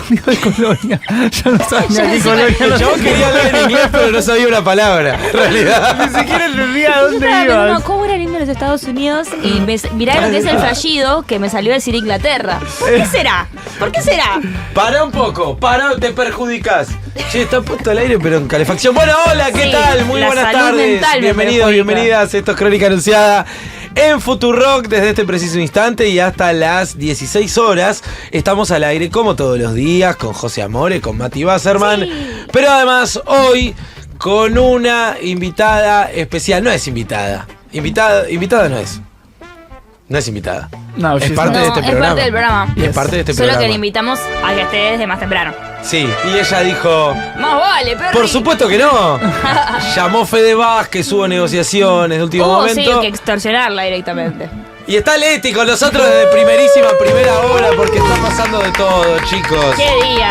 amigo de Colonia. Yo no sabía ni Colonia. Yo quería hablar en inglés, pero no sabía una palabra, en realidad. Ni siquiera entendía a dónde Estaba ibas. pensando, ¿cómo era lindo en los Estados Unidos? Y mirá lo que es el fallido que me salió a decir Inglaterra. ¿Por qué será? ¿Por qué será? Para un poco, te perjudicas. Che, está puesto al aire, pero en calefacción. Bueno, hola, ¿qué Sí, tal? Muy la buenas salud tardes. mental me Bienvenidos, perjudica. bienvenidas. Esto es Crónica Anunciada en Futurock desde este preciso instante y hasta las 16 horas. Estamos al aire como todos los días con José Amore, con Mati Wasserman. Sí. Pero además hoy con una invitada especial. No es invitada. Invitada no es. No es invitada. No, Es she's parte not. de este es programa. parte del programa. Es parte de este Solo programa. que le invitamos a que esté desde más temprano. Sí, y ella dijo... Más vale, perri. Por supuesto que no. Llamó Fede Vázquez, hubo negociaciones de último Sí, momento. que extorsionarla directamente. Y está Leti con nosotros desde primera hora porque está pasando de todo, chicos. Qué día,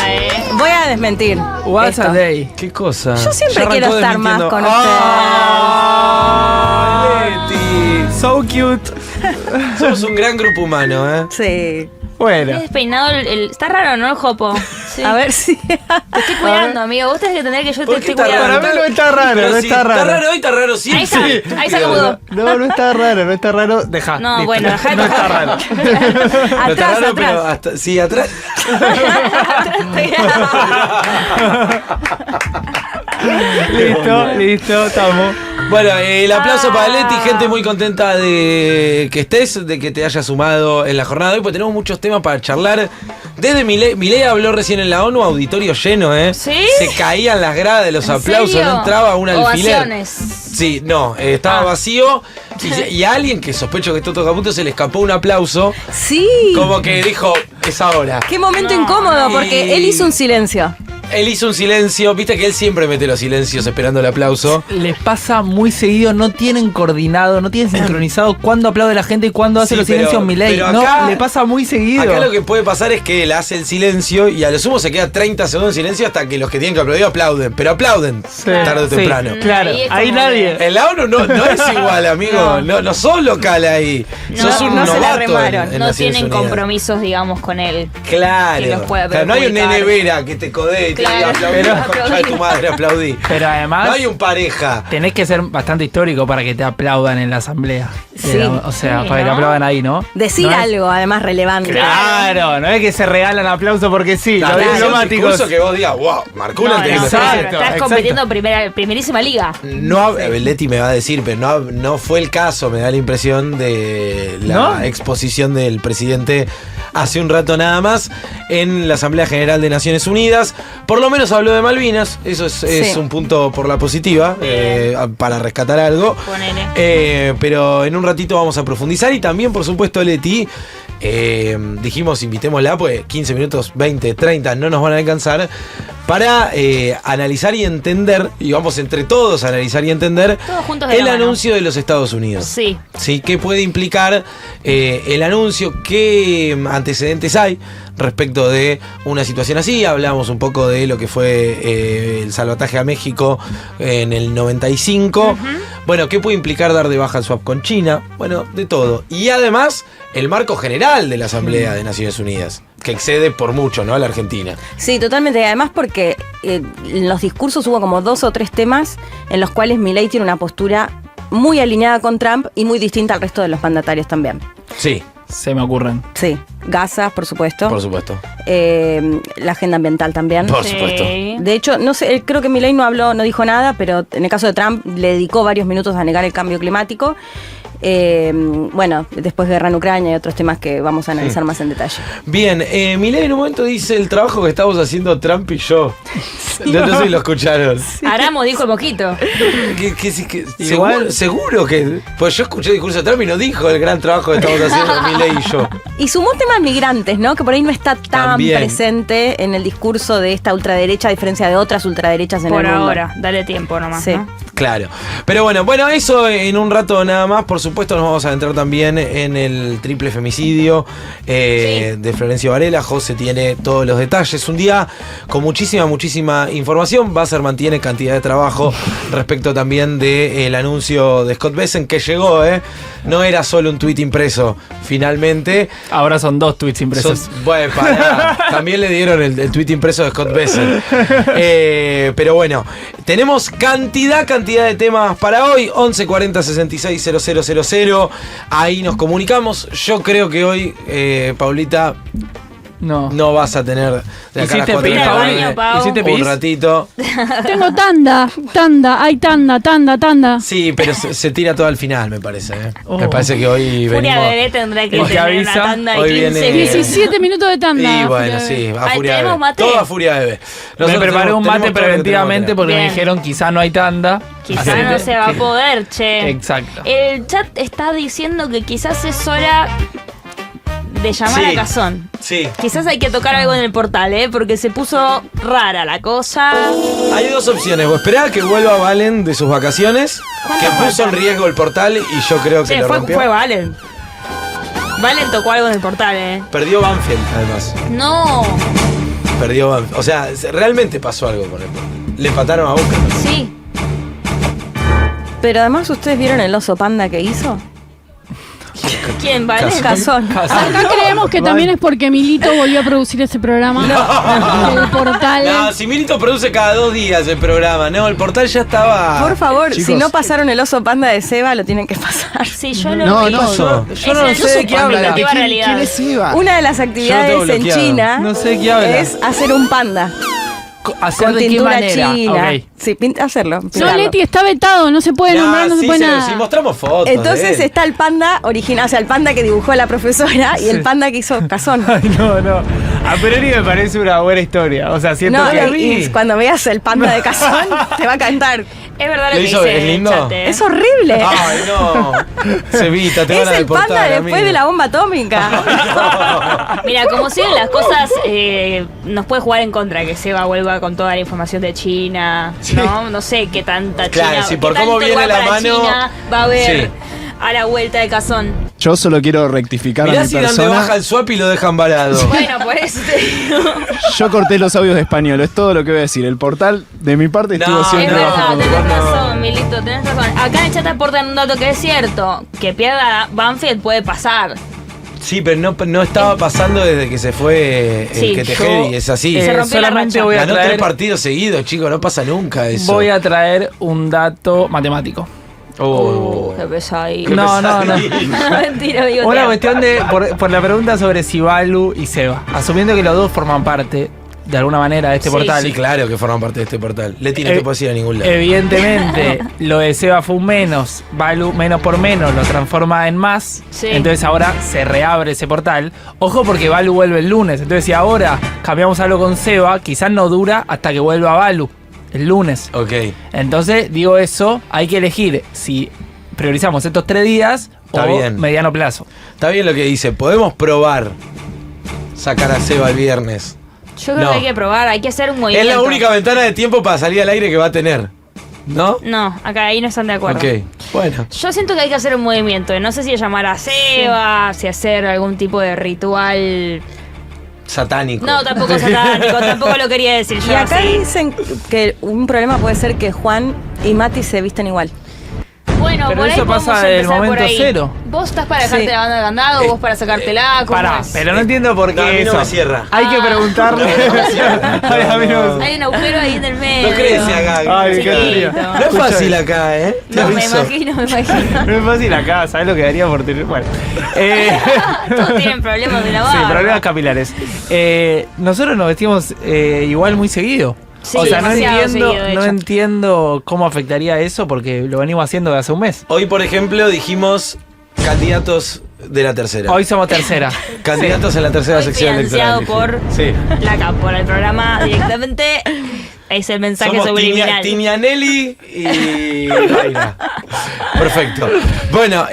Voy a desmentir. What's esto. a day? ¿Qué cosa? Yo siempre Ya arrancó quiero estar más desmintiendo. con ¡Ay, Leti! So cute. Somos un gran grupo humano, ¿eh? Sí. Bueno. He despeinado está raro, ¿no, el jopo? Sí. A ver si. Te estoy cuidando, amigo. Vos tenés que entender que yo te ¿Por qué estoy está cuidando. Para mí no está raro, Pero no sí, está raro. Está raro hoy, está raro siempre. Ahí está, ahí se acomodó. No está raro, no está raro. Deja. No, listo. bueno, dejá de No está raro. No está Atrás, raro, pero atrás. hasta, sí, atrás. Listo, estamos. Bueno, el aplauso para Leti, gente muy contenta de que estés, de que te hayas sumado en la jornada de hoy, porque tenemos muchos temas para charlar. Desde Milei habló recién en la ONU, auditorio lleno, ¿eh? ¿Sí? Se caían las gradas de los ¿En aplausos, serio? no entraba un alfiler. Ovaciones. Sí, no, estaba vacío y a alguien que sospecho que está tocapunto se le escapó un aplauso, Sí. como que dijo, es ahora. Qué momento No, incómodo, no. porque él hizo un silencio. Él hizo un silencio, viste que él siempre mete los silencios esperando el aplauso. Les pasa muy seguido, no tienen coordinado, no tienen sincronizado cuándo aplaude la gente y cuándo hace Sí, los silencios pero- Milei. pero No, acá- le pasa muy seguido. Acá lo que puede pasar es que él hace el silencio y a lo sumo se queda 30 segundos de silencio hasta que los que tienen que aplaudir aplauden. Pero aplauden Sí, tarde o sí, temprano. Claro, Ahí es ahí como nadie. que- En la ONU no es igual, amigo. No sos local ahí. No, Sos un no se la novato remaron. en No Naciones tienen Unidas. compromisos, digamos, con él. Claro. que los pueda Claro, no hay un perjudicar. nene Vera que te codee y te diga Claro. aplaudí, Pero- concha de tu madre, aplaudí. Pero además, No hay un pareja. tenés que ser bastante histórico para que te aplaudan en la asamblea. Sí. O sea, Sí, para que te ¿no? aplaudan ahí, ¿no? Decir No es- algo, además, relevante. Claro, no es que se regalan aplausos porque sí, Claro, los es un diplomáticos. discurso que vos digas, wow, marcó una No, no, tendencia. Exacto, claro, estás exacto. compitiendo en primerísima liga. No, Leti me va a decir, pero no fue el caso, me da la impresión de la ¿No? exposición del presidente hace un rato nada más en la Asamblea General de Naciones Unidas. Por lo menos habló de Malvinas, eso es Sí. un punto por la positiva, para rescatar algo. Ponele. Pero en un ratito vamos a profundizar y también, por supuesto, Leti. Dijimos invitémosla, pues 15 minutos, 20, 30 no nos van a alcanzar para analizar y entender, y vamos entre todos a analizar y entender Todos juntos de el la mano. anuncio de los Estados Unidos. Sí. ¿Sí? ¿Qué puede implicar el anuncio? ¿Qué antecedentes hay respecto de una situación así? Hablamos un poco de lo que fue el salvataje a México en el 95. Bueno, ¿qué puede implicar dar de baja el swap con China? Bueno, de todo. Y además, el marco general de la Asamblea de Naciones Unidas, que excede por mucho, ¿no?, a la Argentina. Sí, totalmente. Y además porque en los discursos hubo como 2 o 3 temas en los cuales Milei tiene una postura muy alineada con Trump y muy distinta al resto de los mandatarios también. Sí, Se me ocurren. Sí, Gaza, por supuesto. por supuesto. La agenda ambiental también. Por Sí. supuesto. De hecho, no sé, creo que Milei no dijo nada, pero en el caso de Trump le dedicó varios minutos a negar el cambio climático. Bueno, después guerra en Ucrania y otros temas que vamos a analizar más en detalle. Bien, Milei en un momento dice el trabajo que estamos haciendo Trump y yo. No sé si lo escucharon. Aramos dijo el moquito. Igual- seguro que. Pues yo escuché el discurso de Trump y no dijo el gran trabajo que estamos haciendo Milei y yo. Y sumó temas migrantes, ¿no? Que por ahí no está tan También. presente en el discurso de esta ultraderecha, a diferencia de otras ultraderechas en Por el mundo. ahora, dale tiempo nomás, Sí. ¿no? Claro. Pero bueno, eso en un rato nada más. Por supuesto, nos vamos a adentrar también en el triple femicidio de Florencio Varela. José tiene todos los detalles. Un día con muchísima información. Wasserman tiene cantidad de trabajo respecto también del anuncio de Scott Bessent que llegó, no era solo un tuit impreso, finalmente. Ahora son 2 tweets impresos. Bueno, también le dieron el tuit impreso de Scott Bessel. Pero bueno, tenemos cantidad de temas para hoy. 11 40 66 000. Ahí nos comunicamos. Yo creo que hoy, Paulita, no vas a tener de acá a las 4 de la tarde un ratito. Tengo hay tanda. Sí, pero se tira todo al final, me parece. Me parece que hoy Furia venimos. Bebé tendrá que El que tener avisa, una tanda de hoy 15 viene- minutos. 17 minutos de tanda. Y bueno, Furia sí, Bebé. a Furia ¿tenemos Bebé. mate? Todo a Furia Bebé. Me Nosotros preparé un mate tenemos todo lo que preventivamente tenemos porque me Bien. dijeron quizá no hay tanda. Quizás Así no que- se va a poder, che. Exacto. El chat está diciendo que quizás es hora de llamar Sí. a Cazón. Sí. Quizás hay que tocar algo en el portal, porque se puso rara la cosa. Hay 2 opciones. O esperar a que vuelva Valen de sus vacaciones, que puso en riesgo el portal y yo creo que Che, lo fue rompió. Valen. Valen tocó algo en el portal, Perdió Banfield, además. No, Perdió Banfield. O sea, realmente pasó algo con él. Le empataron a Boca. sí. Pero además, ¿ustedes vieron el oso panda que hizo? ¿Quién, Valen? Cazón. Cazón. Acá creemos que también es porque Milito volvió a producir ese programa. El portal. No, si Milito produce cada 2 días el programa. No, el portal ya estaba. Por favor, chicos. si no pasaron el oso panda de Seba, lo tienen que pasar. Sí, yo lo No, vi. no, pasó? Yo no Es sé de el qué oso habla. panda, ¿Quién, realidad. quién es Eva? Una de las Yo actividades lo tengo en bloqueado. China No sé de qué habla. es hacer un panda. ¿Hacer Con de qué tintura manera? china. Ok. Sí, hacerlo. No, pintarlo. Leti, está vetado, no se puede Ya, nombrar, no se sí, puede nada. Si mostramos fotos. Entonces de él. está el panda original, o sea, el panda que dibujó la profesora y el panda que hizo Cazón. Ay, no. A Peroni me parece una buena historia. O sea, siento No, que. y cuando veas el panda de Cazón, te va a cantar. Es verdad lo ¿Lo que hizo? dice ¿Es lindo? el chat, Es horrible. Ay, no. Cevita, te Es van a el panda deportar. después amigo. de la bomba atómica. Mira, como siguen las cosas, nos puede jugar en contra que Seba vuelva con toda la información de China. No sé qué tanta Claro, China. sí, qué por cómo tanto viene igual la para mano, China va a haber sí. a la vuelta de Cazón. Yo solo quiero rectificar a Mirá mi si dan de persona. baja el swap y lo dejan varado. Bueno, por eso te digo. Yo corté los audios de español, es todo lo que voy a decir. El portal, de mi parte, estuvo No, Es siempre no, verdad, bajo tenés control. razón, Milito, tenés razón. Acá en el chat aportan un dato que es cierto. Que pierda Banfield puede pasar. Sí, pero no estaba pasando desde que se fue Sí, el que Tejeri, es así. Se rompió la solamente racha. voy a Ganó traer, 3 partidos seguidos, chicos, no pasa nunca eso. voy a traer un dato matemático. Qué pesadito. No. Mentira, amigo. Una te cuestión de. Por la pregunta sobre si Balu y Seba. Asumiendo que los dos forman parte, de alguna manera, de este Sí, portal. Sí, claro que forman parte de este portal. Leti, no te puedes ir a ningún lado. Evidentemente, lo de Seba fue un menos, Balu menos por menos lo transforma en más. Sí. Entonces ahora se reabre ese portal. Ojo porque Balu vuelve el lunes. Entonces si ahora cambiamos algo con Seba, quizás no dura hasta que vuelva Balu el lunes. Ok. Entonces digo eso, hay que elegir si priorizamos estos 3 días Está o bien. mediano plazo. Está bien lo que dice. Podemos probar sacar a Seba el viernes. Yo creo No. que hay que probar, hay que hacer un Es movimiento. la única ventana de tiempo para salir al aire que va a tener. ¿No? No, acá ahí no están de acuerdo. Ok. Bueno. Yo siento que hay que hacer un movimiento. No sé si llamar a Seba, si hacer algún tipo de ritual. Satánico. No, tampoco satánico, tampoco lo quería decir yo. Y acá así. dicen que un problema puede ser que Juan y Mati se visten igual. Bueno, Pero por ahí eso pasa podemos del empezar por momento ahí. cero. ¿Vos estás para dejarte Sí. la banda de candado? ¿Vos para sacártela? ¿Cómo Pará, es? pero no entiendo por qué No, a mí no eso. me cierra. Hay que preguntarle. Ay, a mí no me- Hay un agujero ahí en el medio. No crece acá. Ay, qué Chiquito. alegría. No es fácil acá, ¿eh? Te No, me aviso. imagino, me imagino. No es fácil acá, ¿sabes lo que daría por tener? Bueno. Todos tienen problemas de la Sí, barba. problemas capilares. Nosotros nos vestimos igual muy seguido. Sí, o sea, no demasiado entiendo, seguido, de no hecho. entiendo cómo afectaría eso porque lo venimos haciendo de hace un mes. Hoy, por ejemplo, dijimos candidatos de la tercera. Hoy somos tercera. Candidatos en la tercera Hoy sección financiado electoral. por Sí. la CAP, por el programa directamente. Es el mensaje Somos subliminal. Tinianelli y Mayra. Perfecto. Bueno,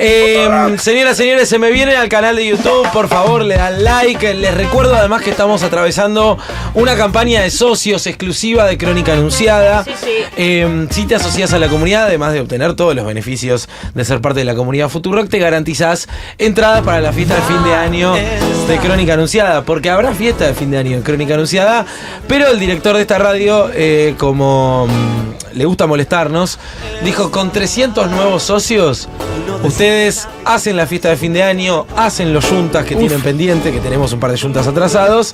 señoras, señores, se me vienen al canal de YouTube, por favor, le dan like. Les recuerdo además que estamos atravesando una campaña de socios exclusiva de Crónica Anunciada. Sí, sí. Si te asocias a la comunidad, además de obtener todos los beneficios de ser parte de la comunidad Futurock, te garantizás entrada para la fiesta de fin de año de Crónica Anunciada, porque habrá fiesta de fin de año en Crónica Anunciada, pero el director de esta radio como le gusta molestarnos, dijo, con 300 nuevos socios, ustedes hacen la fiesta de fin de año, hacen los yuntas que tienen pendiente, que tenemos un par de yuntas atrasados,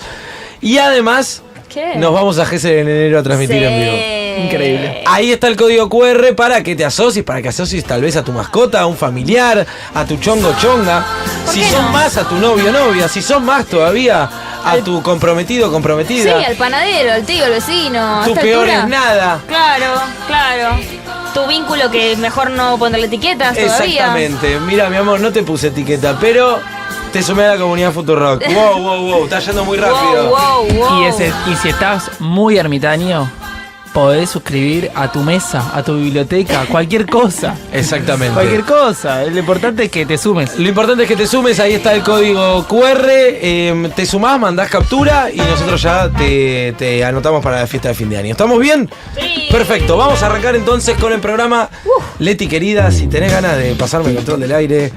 y además ¿Qué? nos vamos a GS en enero a transmitir en vivo. Increíble. Ahí está el código QR para que te asocies, para que asocies tal vez a tu mascota, a un familiar, a tu chongo chonga. Si qué son no? más, a tu novio novia. Si son más todavía, a tu comprometido comprometida. Sí, al panadero, al tío, al vecino. Tu ¿a esta peor altura? es nada. Claro. Tu vínculo que mejor no ponerle etiquetas todavía. Exactamente. Mira, mi amor, no te puse etiqueta, pero te sumé a la comunidad Futurock. Wow. Está yendo muy rápido. Wow. Y si estás muy ermitaño, podés suscribir a tu mesa, a tu biblioteca, cualquier cosa. Exactamente. Cualquier cosa. Lo importante es que te sumes. Lo importante es que te sumes, ahí está el código QR, te sumás, mandás captura y nosotros ya te anotamos para la fiesta de fin de año. ¿Estamos bien? Sí. Perfecto, vamos a arrancar entonces con el programa. Leti querida, si tenés ganas de pasarme el control del aire,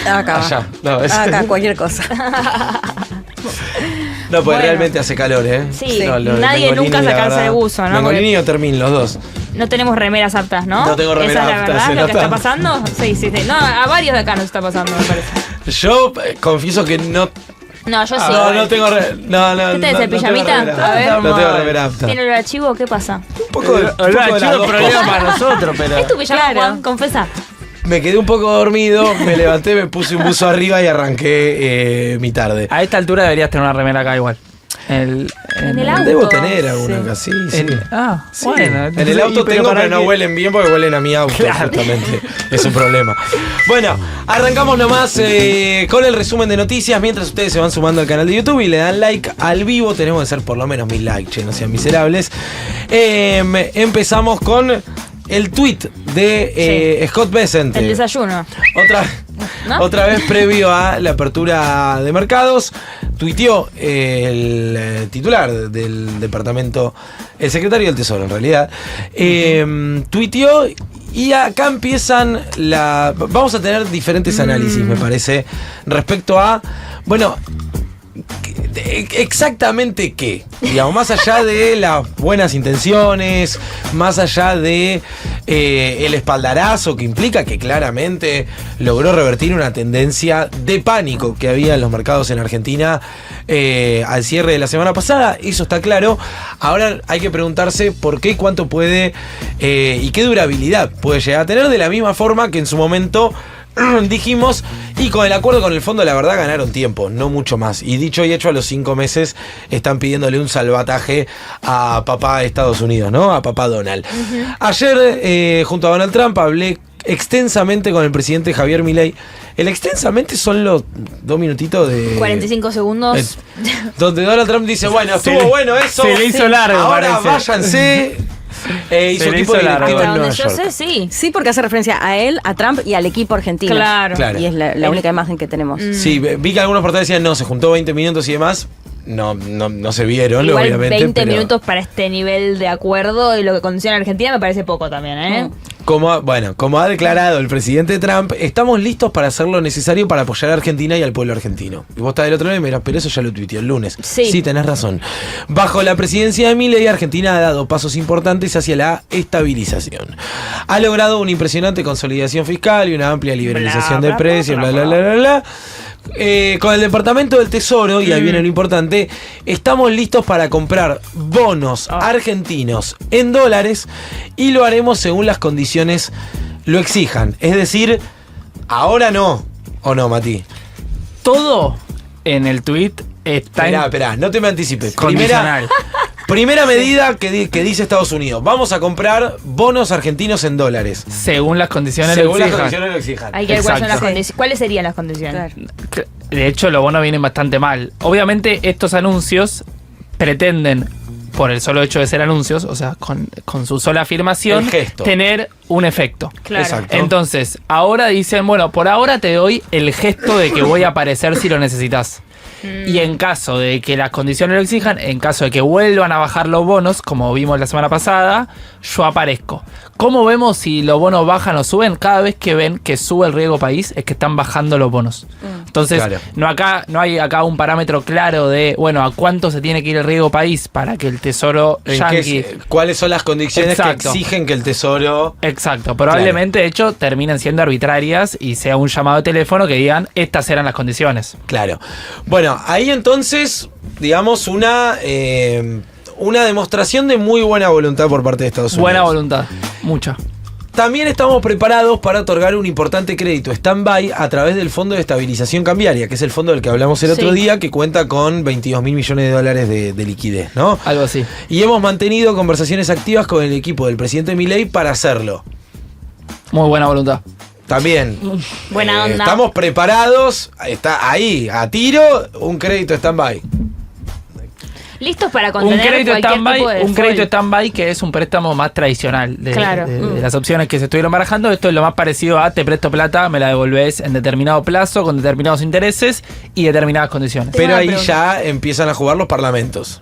Acá. allá. No, Acá, cualquier cosa. no, pues Bueno. realmente hace calor, ¿eh? Sí, No, nadie Mengolini, nunca se la cansa verdad. de buzo, ¿no? Mengolini o Termin, los dos. No tenemos remeras aptas, ¿no? No tengo remeras ¿Esa es la aptas, verdad se lo que nota. está pasando? Sí. No, a varios de acá nos está pasando, me parece. Yo confieso que no. No, yo sí. No tengo no, ¿Qué tenés, el pijamita? A ver. No tengo remera apta. ¿Tiene el archivo? ¿Qué pasa? Un poco de, Hola, chido dos problema cosas. para nosotros, pero. ¿Es tu pijama, Claro. Juan? Confesa. Me quedé un poco dormido, me levanté, me puse un buzo arriba y arranqué mi tarde. A esta altura deberías tener una remera acá igual. En el auto. Debo tener alguna Sí. acá, sí. Sí. bueno. En el auto tengo, pero no que- huelen bien porque huelen a mi auto, Claro. justamente. Es un problema. Bueno, arrancamos nomás con el resumen de noticias. Mientras ustedes se van sumando al canal de YouTube y le dan like al vivo, tenemos que ser por lo menos 1000 likes, che, no sean miserables. Empezamos con el tweet de Scott Bessent. El desayuno. ¿No? Otra vez previo a la apertura de mercados, tuiteó el titular del departamento, el secretario del Tesoro en realidad, tuiteó y acá empiezan vamos a tener diferentes análisis, me parece, respecto a, bueno, exactamente qué, digamos, más allá de las buenas intenciones, más allá de el espaldarazo que implica que claramente logró revertir una tendencia de pánico que había en los mercados en Argentina al cierre de la semana pasada, eso está claro. Ahora hay que preguntarse por qué, cuánto puede y qué durabilidad puede llegar a tener, de la misma forma que en su momento dijimos, y con el acuerdo con el fondo la verdad ganaron tiempo, no mucho más, y dicho y hecho, a los 5 meses están pidiéndole un salvataje a papá de Estados Unidos, ¿no? A papá Donald. Ayer junto a Donald Trump hablé extensamente con el presidente Javier Milei. El extensamente son los 2 minutitos de 45 segundos. donde Donald Trump dice, bueno, estuvo bueno eso, se le hizo largo, ahora parece. váyanse. Y Se su le equipo hizo largo. directivo Hasta en donde Nueva yo York. sé, sí. Sí, porque hace referencia a él, a Trump y al equipo argentino. Claro. Claro. Y es la única imagen que tenemos. Sí, vi que algunos portales decían, no, se juntó 20 minutos y demás. No se vieron, Igual obviamente. 20 pero minutos para este nivel de acuerdo y lo que condiciona a Argentina me parece poco también, ¿eh? como ha declarado el presidente Trump, estamos listos para hacer lo necesario para apoyar a Argentina y al pueblo argentino. Y vos estás del otro lado y me dirás, pero eso ya lo tuiteó el lunes. Sí. Tenés razón. Bajo la presidencia de Milei, Argentina ha dado pasos importantes hacia la estabilización. Ha logrado una impresionante consolidación fiscal y una amplia liberalización de precios, bla, bla, bla, bla, bla. Con el Departamento del Tesoro, y ahí viene lo importante, estamos listos para comprar bonos argentinos en dólares y lo haremos según las condiciones lo exijan. Es decir, ahora no. ¿O no, Mati? Todo en el tweet está Esperá, no te me anticipes. condicional. Primera medida que dice Estados Unidos. Vamos a comprar bonos argentinos en dólares. Según las condiciones Según lo las exijan. condiciones lo exijan. Hay que ver cuáles son las Exacto. condiciones. ¿Cuáles serían las condiciones? Claro. De hecho, los bonos vienen bastante mal. Obviamente, estos anuncios pretenden, por el solo hecho de ser anuncios, o sea, con su sola afirmación, El gesto. tener un efecto. Claro. Exacto. Entonces, ahora dicen, bueno, por ahora te doy el gesto de que voy a aparecer si lo necesitas. Y en caso de que las condiciones lo exijan, en caso de que vuelvan a bajar los bonos, como vimos la semana pasada, yo aparezco. ¿Cómo vemos si los bonos bajan o suben? Cada vez que ven que sube el riesgo país es que están bajando los bonos. Entonces, Claro. no hay acá un parámetro claro de, bueno, a cuánto se tiene que ir el riesgo país para que el tesoro yanqui... ¿Cuáles son las condiciones Exacto. que exigen que el tesoro... Exacto, probablemente de hecho terminen siendo arbitrarias y sea un llamado de teléfono que digan estas eran las condiciones. Claro. Bueno, ahí entonces, digamos, una demostración de muy buena voluntad por parte de Estados Unidos. Buena voluntad, mucha. También estamos preparados para otorgar un importante crédito stand-by a través del Fondo de Estabilización Cambiaria, que es el fondo del que hablamos el otro día, que cuenta con 22 mil millones de dólares de liquidez, ¿no? Algo así. Y hemos mantenido conversaciones activas con el equipo del presidente Milei para hacerlo. Muy buena voluntad. También. Buena onda. Estamos preparados, está ahí, a tiro, un crédito stand-by. Listos para Un contener crédito cualquier tipo de stand-by, un default. crédito stand-by que es un préstamo más tradicional de Claro. las opciones que se estuvieron barajando. Esto es lo más parecido a te presto plata, me la devolvés en determinado plazo, con determinados intereses y determinadas condiciones. Tengo Pero una ahí pregunta. ya empiezan a jugar los parlamentos.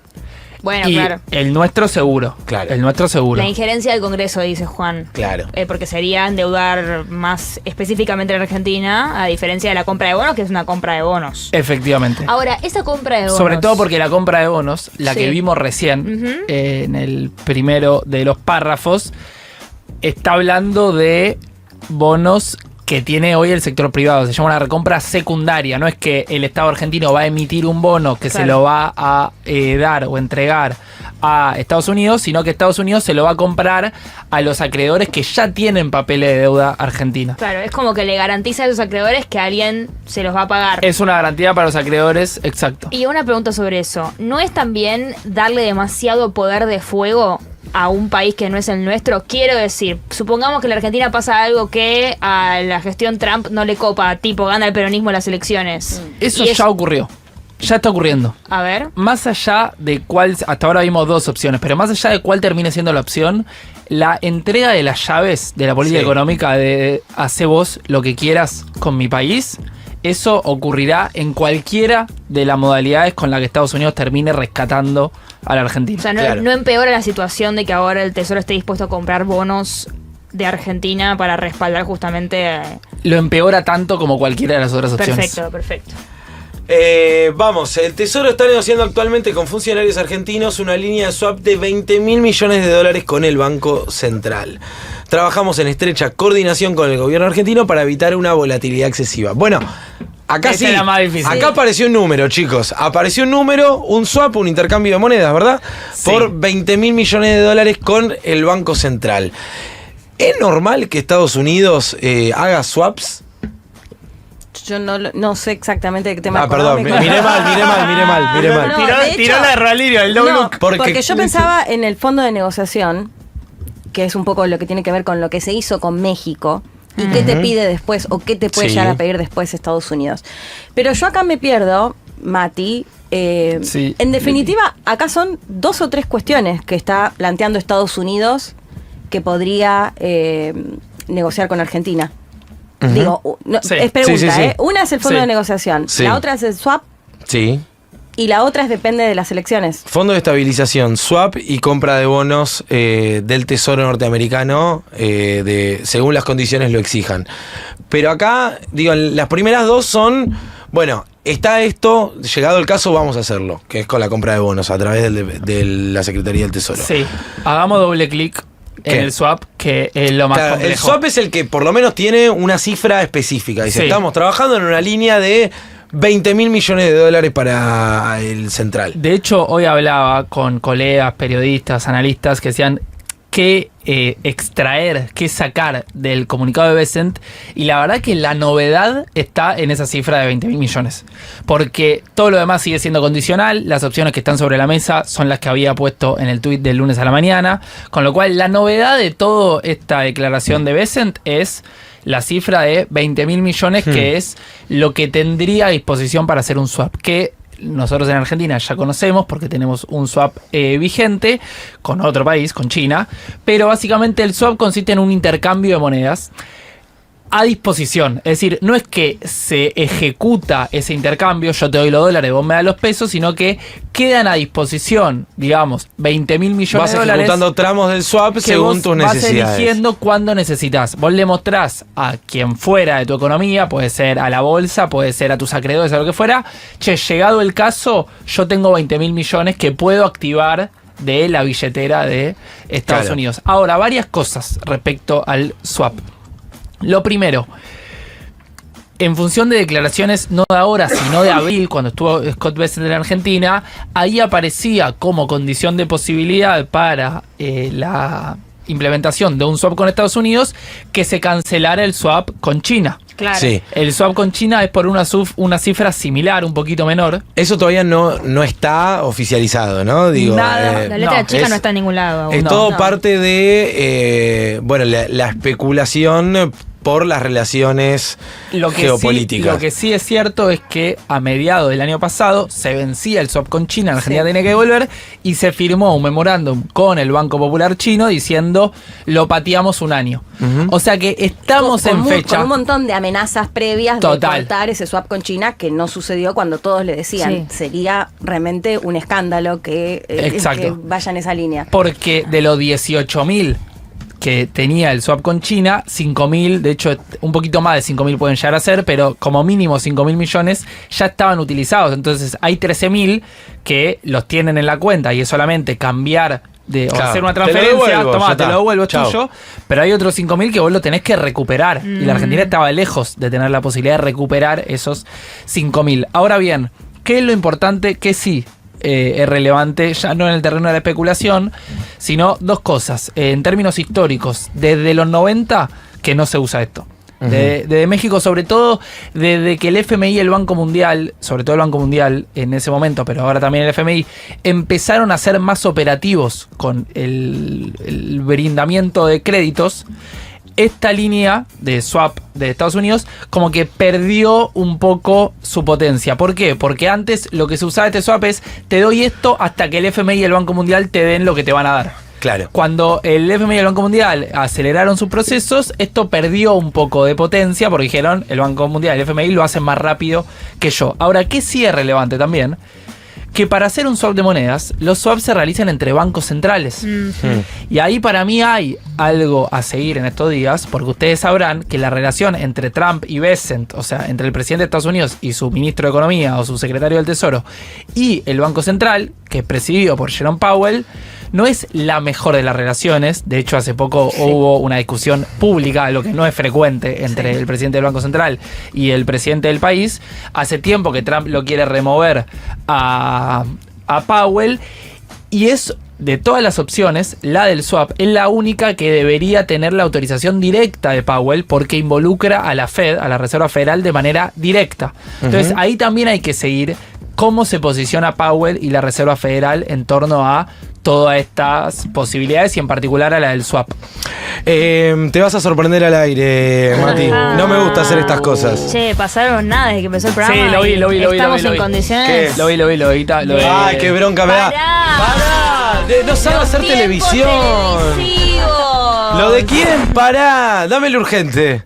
Bueno, Y claro. el nuestro seguro. Claro. El nuestro seguro. La injerencia del Congreso, dice Juan. Claro. Porque sería endeudar más específicamente a la Argentina, a diferencia de la compra de bonos, que es una compra de bonos. Efectivamente. Ahora, esa compra de bonos... Sobre todo porque la compra de bonos, la Sí. que vimos recién en el primero de los párrafos, está hablando de bonos que tiene hoy el sector privado. Se llama una recompra secundaria. No es que el Estado argentino va a emitir un bono que se lo va a dar o entregar a Estados Unidos, sino que Estados Unidos se lo va a comprar a los acreedores que ya tienen papeles de deuda argentina. Claro, es como que le garantiza a los acreedores que alguien se los va a pagar. Es una garantía para los acreedores, exacto. Y una pregunta sobre eso. ¿No es también darle demasiado poder de fuego a un país que no es el nuestro? Quiero decir, supongamos que en la Argentina pasa algo que a la gestión Trump no le copa, tipo gana el peronismo las elecciones. Eso Y ya ocurrió. Ya está ocurriendo. A ver. Más allá de cuál, hasta ahora vimos dos opciones, pero más allá de cuál termine siendo la opción, la entrega de las llaves de la política Sí. económica de hace vos lo que quieras con mi país, eso ocurrirá en cualquiera de las modalidades con la que Estados Unidos termine rescatando a la Argentina. O sea, no, Claro. no empeora la situación de que ahora el Tesoro esté dispuesto a comprar bonos de Argentina para respaldar justamente... Lo empeora tanto como cualquiera de las otras opciones. Perfecto. Vamos, el Tesoro está negociando actualmente con funcionarios argentinos una línea de swap de 20 mil millones de dólares con el Banco Central. Trabajamos en estrecha coordinación con el gobierno argentino para evitar una volatilidad excesiva. Bueno, acá Esa sí, es la más difícil. acá apareció un número, chicos. Apareció un número, un swap, un intercambio de monedas, ¿verdad? Sí. Por 20 mil millones de dólares con el Banco Central. ¿Es normal que Estados Unidos haga swaps? Yo no sé exactamente de qué tema Perdón, económico. miré mal. No, de hecho- la de Roalirio, el No, Porque- porque yo pensaba en el fondo de negociación, que es un poco lo que tiene que ver con lo que se hizo con México y qué te pide después o qué te puede Sí. llegar a pedir después Estados Unidos. Pero yo acá me pierdo, Mati. Sí. En definitiva, acá son 2 o 3 cuestiones que está planteando Estados Unidos que podría negociar con Argentina. Ujú. Digo, Sí. es pregunta, Sí, sí, sí. Una es el fondo Sí. de negociación, Sí. la otra es el swap Sí. y la otra es depende de las elecciones. Fondo de estabilización, swap y compra de bonos del Tesoro norteamericano según las condiciones lo exijan. Pero acá, digo, las primeras dos son, bueno, está esto, llegado el caso vamos a hacerlo, que es con la compra de bonos a través de la Secretaría del Tesoro. Sí, hagamos doble clic en ¿Qué? el swap, que es lo más Claro, complejo. el swap es el que por lo menos tiene una cifra específica. Dice, Sí. estamos trabajando en una línea de 20 mil millones de dólares para el central. De hecho, hoy hablaba con colegas, periodistas, analistas que decían qué extraer, qué sacar del comunicado de Bessent, y la verdad que la novedad está en esa cifra de 20 mil millones, porque todo lo demás sigue siendo condicional, las opciones que están sobre la mesa son las que había puesto en el tuit del lunes a la mañana, con lo cual la novedad de toda esta declaración de Bessent es la cifra de 20 mil millones, que es lo que tendría a disposición para hacer un swap, que nosotros en Argentina ya conocemos porque tenemos un swap vigente con otro país, con China, pero básicamente el swap consiste en un intercambio de monedas. a disposición. Es decir, no es que se ejecuta ese intercambio, yo te doy los dólares, vos me das los pesos, sino que quedan a disposición, digamos, 20.000 millones Vas de dólares. ejecutando tramos del swap que según vos tus vas necesidades. eligiendo cuándo necesitas. Vos le mostrás a quien fuera de tu economía, puede ser a la bolsa, puede ser a tus acreedores, a lo que fuera. Che, llegado el caso, yo tengo 20.000 millones que puedo activar de la billetera de Estados Claro. Unidos. Ahora, varias cosas respecto al swap. Lo primero, en función de declaraciones no de ahora, sino de abril, cuando estuvo Scott Bessent en Argentina, ahí aparecía como condición de posibilidad para la implementación de un swap con Estados Unidos que se cancelara el swap con China. Claro. Sí. El swap con China es por una cifra similar, un poquito menor. Eso todavía no está oficializado, ¿no? Digo, Nada, La letra No, chica es- no está en ningún lado. aún. es No, todo no. parte de la especulación por las relaciones geopolíticas. Lo que sí es cierto es que a mediados del año pasado se vencía el swap con China, la Argentina tiene que devolver, y se firmó un memorándum con el Banco Popular Chino diciendo lo pateamos un año. O sea que estamos en fecha. Con un montón de amenazas previas Total. de cortar ese swap con China que no sucedió cuando todos le decían. Sí. Sería realmente un escándalo que Exacto. vaya en esa línea. Porque de los 18.000 que tenía el swap con China, 5.000, de hecho un poquito más de 5.000 pueden llegar a ser, pero como mínimo 5.000 millones ya estaban utilizados. Entonces hay 13.000 que los tienen en la cuenta y es solamente cambiar o Claro, hacer una te lo transferencia, devuelvo, tomá, ya te está. lo devuelvo, es Chao. tuyo, pero hay otros 5.000 que vos lo tenés que recuperar. Y la Argentina estaba lejos de tener la posibilidad de recuperar esos 5.000. Ahora bien, ¿qué es lo importante? Que sí es relevante, ya no en el terreno de la especulación, sino dos cosas. En términos históricos, desde los 90 que no se usa esto. Desde México, sobre todo, desde que el FMI y el Banco Mundial, sobre todo el Banco Mundial en ese momento, pero ahora también el FMI, empezaron a ser más operativos con el brindamiento de créditos, esta línea de swap de Estados Unidos como que perdió un poco su potencia. ¿Por qué? Porque antes lo que se usaba de este swap es te doy esto hasta que el FMI y el Banco Mundial te den lo que te van a dar. Claro. Cuando el FMI y el Banco Mundial aceleraron sus procesos, esto perdió un poco de potencia porque dijeron el Banco Mundial y el FMI lo hacen más rápido que yo. Ahora, ¿qué sí es relevante también? Que para hacer un swap de monedas, los swaps se realizan entre bancos centrales. Y ahí para mí hay algo a seguir en estos días, porque ustedes sabrán que la relación entre Trump y Bessent, o sea, entre el presidente de Estados Unidos y su ministro de Economía o su secretario del Tesoro, y el Banco Central, que es presidido por Jerome Powell, no es la mejor de las relaciones. De hecho, hace poco hubo una discusión pública, lo que no es frecuente, entre el presidente del Banco Central y el presidente del país. Hace tiempo que Trump lo quiere remover a Powell, y es de todas las opciones, la del swap es la única que debería tener la autorización directa de Powell porque involucra a la Fed, a la Reserva Federal, de manera directa. Entonces ahí también hay que seguir cómo se posiciona Powell y la Reserva Federal en torno a todas estas posibilidades y en particular a la del swap. Te vas a sorprender al aire, Mati. No me gusta hacer estas cosas. Che, pasaron nada desde que empezó el programa. Sí, lo vi, y lo vi. Estamos lo en vi. condiciones. ¿Qué? Lo vi. Ay, qué bronca me da. ¡Pará! No sabe Los hacer tiempos televisión. televisivos. ¿Lo de quién? Pará, dámelo urgente.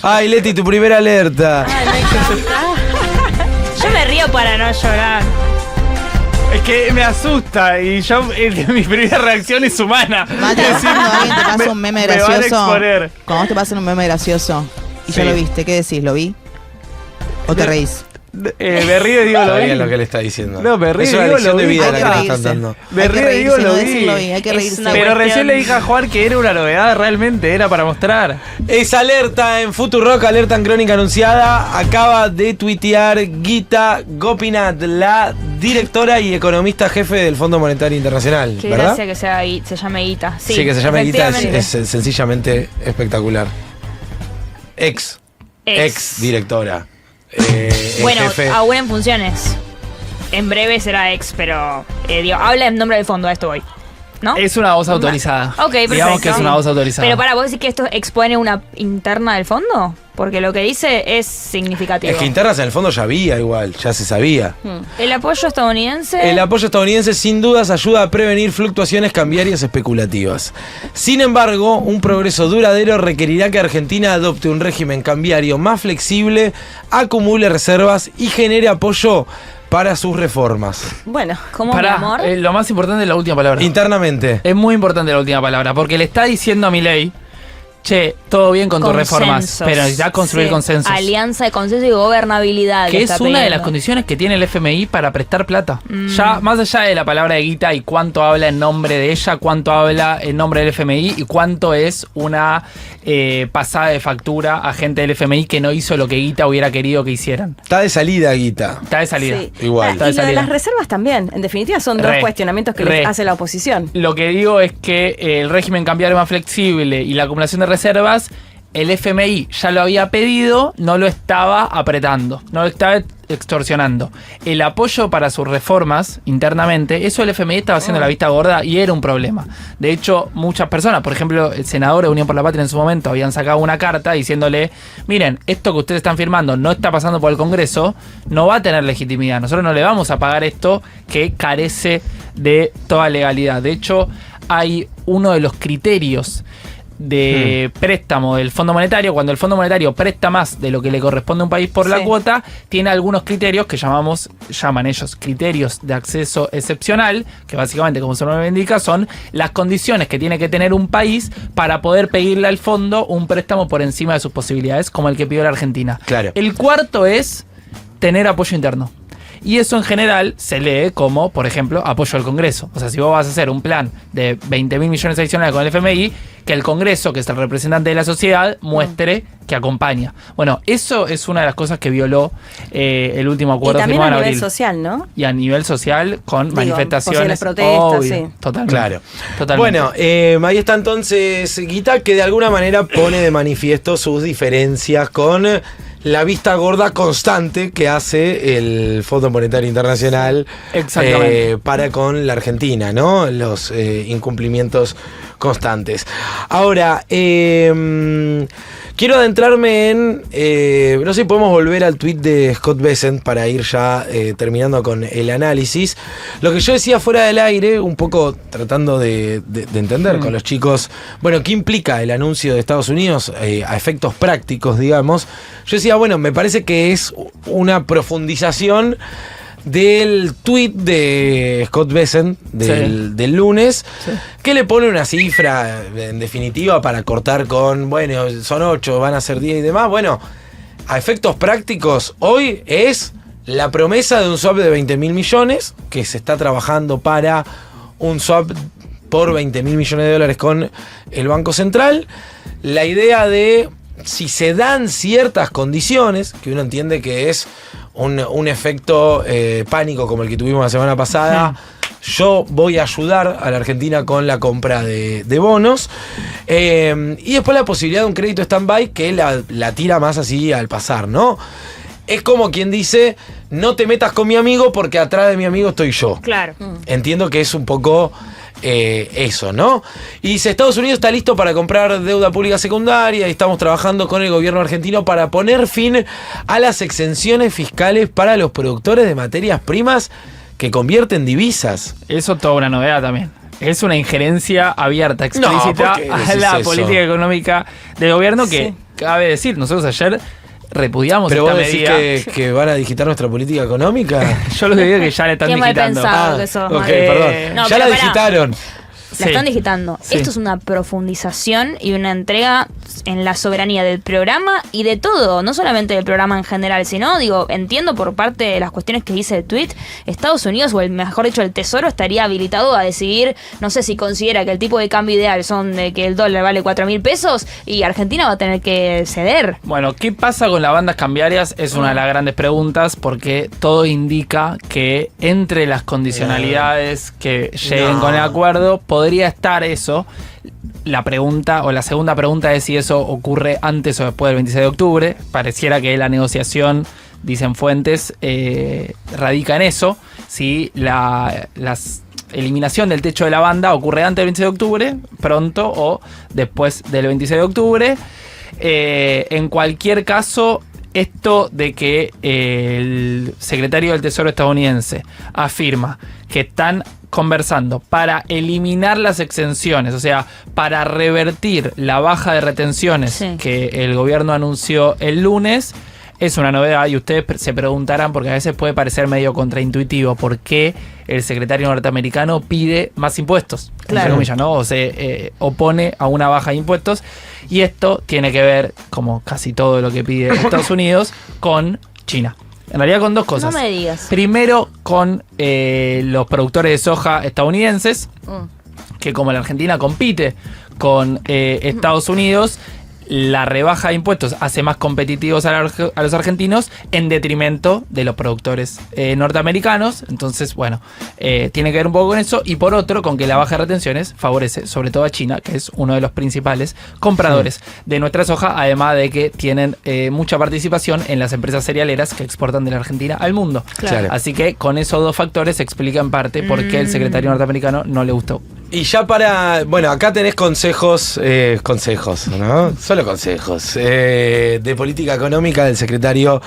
Ay, Leti, tu primera alerta. Ay, me encanta. Yo me río para no llorar. Es que me asusta y yo mi primera reacción es humana. Mati, Es decir, cuando alguien te pasa un meme me van a gracioso. exponer. Cuando vos te pasa un meme gracioso y Sí. ya lo viste, ¿qué decís? ¿Lo vi? ¿O te reís? Me río y digo Está lo bien vi. lo que le está diciendo. No, me río Es y una digo lección lo de vi. vida Hay la que que nos reírse. están dando. Me Hay que río y reírse, digo no lo decirlo vi. vi. Hay que Es reírse. una Pero cuestión- recién le dije a Juan que era una novedad, realmente era para mostrar. Es alerta en Futurock, alerta en Crónica Anunciada. Acaba de tuitear Gita Gopinath, la directora y economista jefe del Fondo Monetario Internacional, Qué ¿verdad? gracia que se llame Ita. Sí, Sí, que se llama Gita, efectivamente. es sencillamente espectacular. Ex directora. Bueno, jefe. aún en funciones. En breve será ex, pero digo, habla en nombre del fondo, a esto voy. ¿no? Es una voz autorizada. Ok, perfecto. Digamos que es una voz autorizada. Pero para vos decir que esto expone una interna del fondo, porque lo que dice es significativo. Es que internas en el fondo ya había igual, ya se sabía. El apoyo estadounidense. El apoyo estadounidense sin dudas ayuda a prevenir fluctuaciones cambiarias especulativas. Sin embargo, un progreso duradero requerirá que Argentina adopte un régimen cambiario más flexible, acumule reservas y genere apoyo para sus reformas. Bueno, como mi Pará, amor. lo más importante es la última palabra. Internamente. Es muy importante la última palabra, porque le está diciendo a Milei, che, todo bien con tus reformas, Consensos. pero necesitas construir Sí. consensos. Alianza de consenso y gobernabilidad. Que le es está una de las pidiendo. condiciones que tiene el FMI para prestar plata. Ya, más allá de la palabra de Guita y cuánto habla en nombre de ella, cuánto habla en nombre del FMI y cuánto es una pasada de factura a gente del FMI que no hizo lo que Guita hubiera querido que hicieran. Está de salida, Guita. Está de salida. sí. Igual. Ah, Está y de lo de salida. las reservas también. En definitiva, son dos Re. cuestionamientos que Re. le hace la oposición. Lo que digo es que el régimen cambiario más flexible y la acumulación de reservas, el FMI ya lo había pedido, no lo estaba apretando, no lo estaba extorsionando. El apoyo para sus reformas internamente, eso el FMI estaba haciendo la vista gorda y era un problema. De hecho, muchas personas, por ejemplo, el senador de Unión por la Patria en su momento, habían sacado una carta diciéndole, miren, esto que ustedes están firmando no está pasando por el Congreso, no va a tener legitimidad. Nosotros no le vamos a pagar esto que carece de toda legalidad. De hecho, hay uno de los criterios de préstamo del Fondo Monetario, cuando el Fondo Monetario presta más de lo que le corresponde a un país por la Sí. cuota, tiene algunos criterios que llaman ellos criterios de acceso excepcional, que básicamente, como su nombre indica, son las condiciones que tiene que tener un país para poder pedirle al fondo un préstamo por encima de sus posibilidades, como el que pidió la Argentina. Claro. El cuarto es tener apoyo interno. Y eso en general se lee como, por ejemplo, apoyo al Congreso. O sea, si vos vas a hacer un plan de 20.000 millones adicionales con el FMI, que el Congreso, que es el representante de la sociedad, muestre que acompaña. Bueno, eso es una de las cosas que violó el último Y acuerdo también firmado a en nivel abril. social, ¿no? Y a nivel social, con Digo, manifestaciones. posibles protestas, obvio, sí. Totalmente. Claro. Totalmente. Bueno, ahí está entonces Guita, que de alguna manera pone de manifiesto sus diferencias con la vista gorda constante que hace el Fondo Monetario Internacional Exactamente. para con la Argentina, ¿no? Los incumplimientos constantes. Ahora, quiero adentrarme en, no sé si podemos volver al tuit de Scott Bessent para ir ya terminando con el análisis. Lo que yo decía fuera del aire, un poco tratando de entender con los chicos, bueno, ¿qué implica el anuncio de Estados Unidos a efectos prácticos, digamos? Yo decía, bueno, me parece que es una profundización del tweet de Scott Bessent del lunes, que le pone una cifra en definitiva para cortar con, bueno, son 8, van a ser 10 y demás. Bueno, a efectos prácticos, hoy es la promesa de un swap de 20.000 millones, que se está trabajando para un swap por 20.000 millones de dólares con el Banco Central. La idea de, si se dan ciertas condiciones, que uno entiende que es un efecto pánico como el que tuvimos la semana pasada, yo voy a ayudar a la Argentina con la compra de bonos, y después la posibilidad de un crédito stand-by que la tira más así al pasar, ¿no? Es como quien dice, no te metas con mi amigo porque atrás de mi amigo estoy yo. Claro. Entiendo que es un poco eso, ¿no? Y dice, Estados Unidos está listo para comprar deuda pública secundaria y estamos trabajando con el gobierno argentino para poner fin a las exenciones fiscales para los productores de materias primas que convierten divisas. Eso es toda una novedad también. Es una injerencia abierta, explícita ¿por qué a decís la eso? política económica del gobierno que, cabe decir, nosotros ayer repudiamos Pero esta vos decís medida. que van a digitar nuestra política económica. Yo lo que digo es que ya le están Qué mal digitando. pensado que sos, ok, Mar. perdón. No, Ya pero la pará. digitaron. La están digitando. Sí. Esto es una profundización y una entrega en la soberanía del programa y de todo, no solamente del programa en general, sino, digo, entiendo por parte de las cuestiones que dice el tweet, Estados Unidos, o mejor dicho, el Tesoro, estaría habilitado a decidir, no sé si considera que el tipo de cambio ideal son de que el dólar vale 4.000 pesos y Argentina va a tener que ceder. Bueno, ¿qué pasa con las bandas cambiarias? Es una de las grandes preguntas porque todo indica que entre las condicionalidades que lleguen con el acuerdo podría estar eso. La pregunta o la segunda pregunta es si eso ocurre antes o después del 26 de octubre. Pareciera que la negociación, dicen fuentes, radica en eso. Si las eliminación del techo de la banda ocurre antes del 26 de octubre, pronto, o después del 26 de octubre. En cualquier caso, esto de que el secretario del Tesoro estadounidense afirma que están conversando para eliminar las exenciones, o sea, para revertir la baja de retenciones que el gobierno anunció el lunes, es una novedad y ustedes se preguntarán, porque a veces puede parecer medio contraintuitivo, por qué el secretario norteamericano pide más impuestos, entre comillas, ¿no? O se opone a una baja de impuestos, y esto tiene que ver, como casi todo lo que pide Estados Unidos, con China. En realidad con dos cosas. No me digas. Primero con los productores de soja estadounidenses, que como la Argentina compite con Estados Unidos, la rebaja de impuestos hace más competitivos a los argentinos en detrimento de los productores norteamericanos. Entonces, bueno, tiene que ver un poco con eso. Y por otro, con que la baja de retenciones favorece sobre todo a China, que es uno de los principales compradores de nuestra soja, además de que tienen mucha participación en las empresas cerealeras que exportan de la Argentina al mundo. Claro. Así que con esos dos factores se explica en parte por qué el secretario norteamericano no le gustó. Y ya bueno, acá tenés consejos, ¿no? Solo consejos de política económica del secretario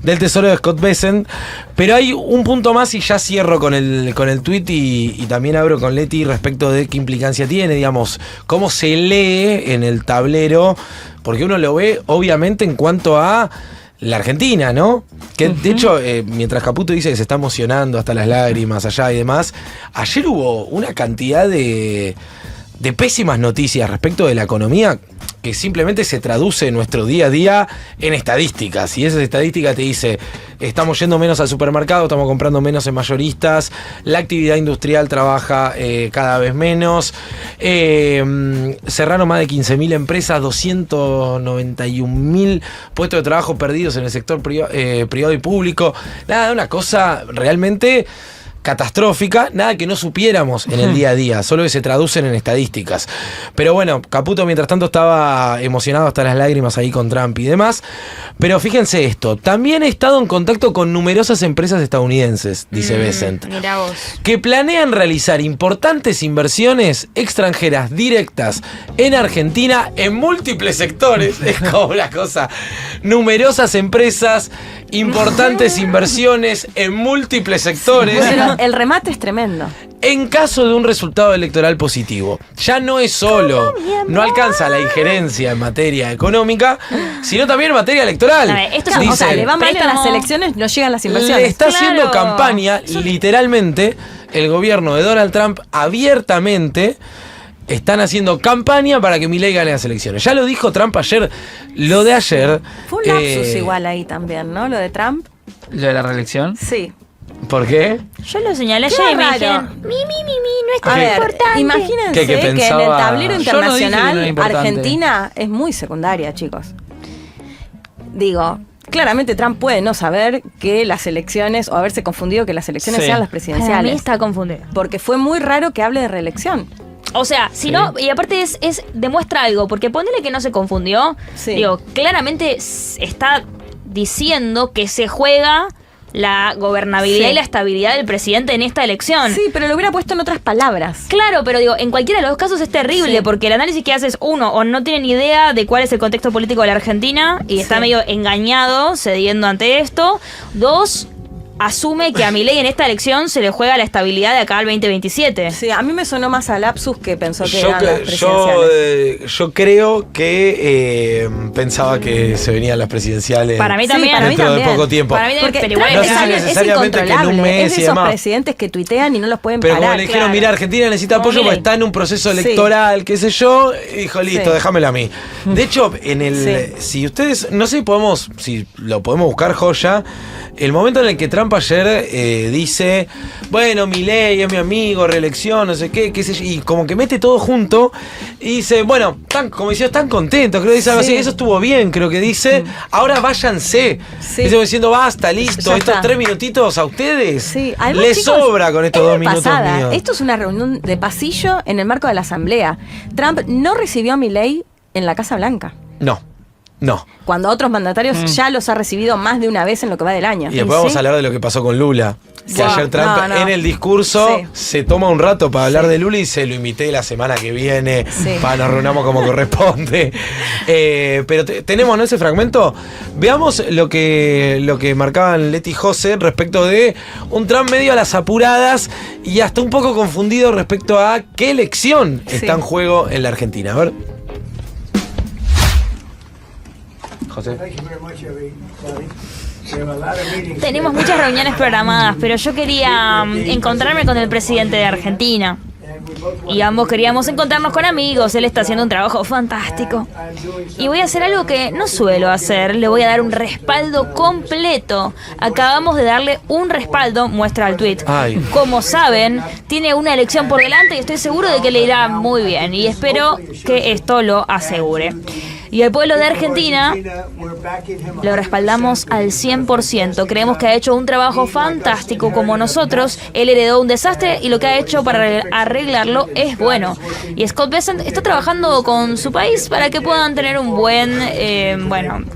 del Tesoro, Scott Bessent. Pero hay un punto más y ya cierro con el tuit y también abro con Leti respecto de qué implicancia tiene, digamos, cómo se lee en el tablero, porque uno lo ve obviamente en cuanto a la Argentina, ¿no? Que de hecho, mientras Caputo dice que se está emocionando hasta las lágrimas allá y demás, ayer hubo una cantidad de pésimas noticias respecto de la economía que simplemente se traduce en nuestro día a día en estadísticas. Y esa estadística te dice, estamos yendo menos al supermercado, estamos comprando menos en mayoristas, la actividad industrial trabaja cada vez menos, cerraron más de 15.000 empresas, 291.000 puestos de trabajo perdidos en el sector privado y público. Nada, una cosa realmente catastrófica, nada que no supiéramos en el día a día, solo que se traducen en estadísticas. Pero bueno, Caputo mientras tanto estaba emocionado hasta las lágrimas ahí con Trump y demás. Pero fíjense esto, también he estado en contacto con numerosas empresas estadounidenses, dice Bessent, Mirá vos. que planean realizar importantes inversiones extranjeras directas en Argentina en múltiples sectores. Es como una cosa, numerosas empresas, importantes inversiones en múltiples sectores. Pero el remate es tremendo. En caso de un resultado electoral positivo, ya no es solo, no alcanza la injerencia en materia económica, sino también en materia electoral. Esto Claro, es o sea, Dicen, le va mal en préstamo. las elecciones, no llegan las le inversiones. está haciendo Claro. campaña, literalmente, el gobierno de Donald Trump abiertamente están haciendo campaña para que Milei gane las elecciones. Ya lo dijo Trump ayer, lo de ayer. Fue un lapsus igual ahí también, ¿no? Lo de Trump. ¿Lo de la reelección? Sí. ¿Por qué? Yo lo señalé Qué ayer y me raro. dijeron, no es A tan ver, importante. imagínense Que que en el pensaba- tablero Yo no dije que no era internacional importante. Argentina es muy secundaria, chicos. Digo, claramente Trump puede no saber que las elecciones, o haberse confundido que las elecciones Sí. sean las Para mí presidenciales. está confundido. Porque fue muy raro que hable de reelección. O sea, si no, y aparte demuestra algo, porque ponele que no se confundió, Sí. digo, claramente está diciendo que se juega la gobernabilidad Sí. y la estabilidad del presidente en esta elección. Sí, pero lo hubiera puesto en otras palabras. Claro, pero digo, en cualquiera de los dos casos es terrible, Sí. porque el análisis que haces, uno, o no tiene ni idea de cuál es el contexto político de la Argentina y está Sí. medio engañado, cediendo ante esto. Dos, asume que a Milei en esta elección se le juega la estabilidad de acá al 2027. Sí, a mí me sonó más a lapsus que pensó que Yo, eran las que- presidenciales. yo creo que pensaba que se venían las presidenciales. Para mí Sí, también. para mí dentro de también. poco tiempo. Para mí también, Porque pero igual Trump no sé es, si alguien- es necesariamente que en un incontrolable. mes Es de y esos demás. presidentes que tuitean y no los pueden Pero como parar. le dijeron, claro. mira, Argentina necesita Como apoyo porque Milei. está en un proceso Sí. electoral, qué sé yo, y dijo, listo, Sí. déjamelo a mí. De hecho, en el Sí. si ustedes, no sé si lo podemos buscar, Joya, el momento en el que Trump ayer dice, bueno, Milei es mi amigo, reelección, no sé qué sé yo, y como que mete todo junto y dice, bueno, como diciendo, están contentos, creo que dice algo Sí. así, eso estuvo bien, creo que dice, ahora váyanse. Sí. Dice, diciendo, basta, listo, Ya estos está. 3 minutitos a ustedes Sí, además, les chicos, sobra con estos es 2 de minutos pasada. míos. Esto es una reunión de pasillo en el marco de la asamblea. Trump no recibió a Milei en la Casa Blanca. No. No. Cuando otros mandatarios ya los ha recibido más de una vez en lo que va del año. Y después vamos a hablar de lo que pasó con Lula. Que Wow. ayer Trump No. en el discurso Sí. se toma un rato para hablar de Lula y se lo invité la semana que viene Sí. para nos reunamos como corresponde. Pero tenemos, ¿no?, ese fragmento. Veamos lo que marcaban Leti y José respecto de un Trump medio a las apuradas y hasta un poco confundido respecto a qué elección está en juego en la Argentina. A ver. José. Tenemos muchas reuniones programadas, pero yo quería encontrarme con el presidente de Argentina. Y ambos queríamos encontrarnos con amigos. Él está haciendo un trabajo fantástico. Y voy a hacer algo que no suelo hacer. Le voy a dar un respaldo completo. Acabamos de darle un respaldo, muestra el tweet. Ay. Como saben, tiene una elección por delante y estoy seguro de que le irá muy bien. Y espero que esto lo asegure. Y el pueblo de Argentina lo respaldamos al 100%. Creemos que ha hecho un trabajo fantástico como nosotros. Él heredó un desastre y lo que ha hecho para arreglarlo es bueno. Y Scott Bessent está trabajando con su país para que puedan tener un buen,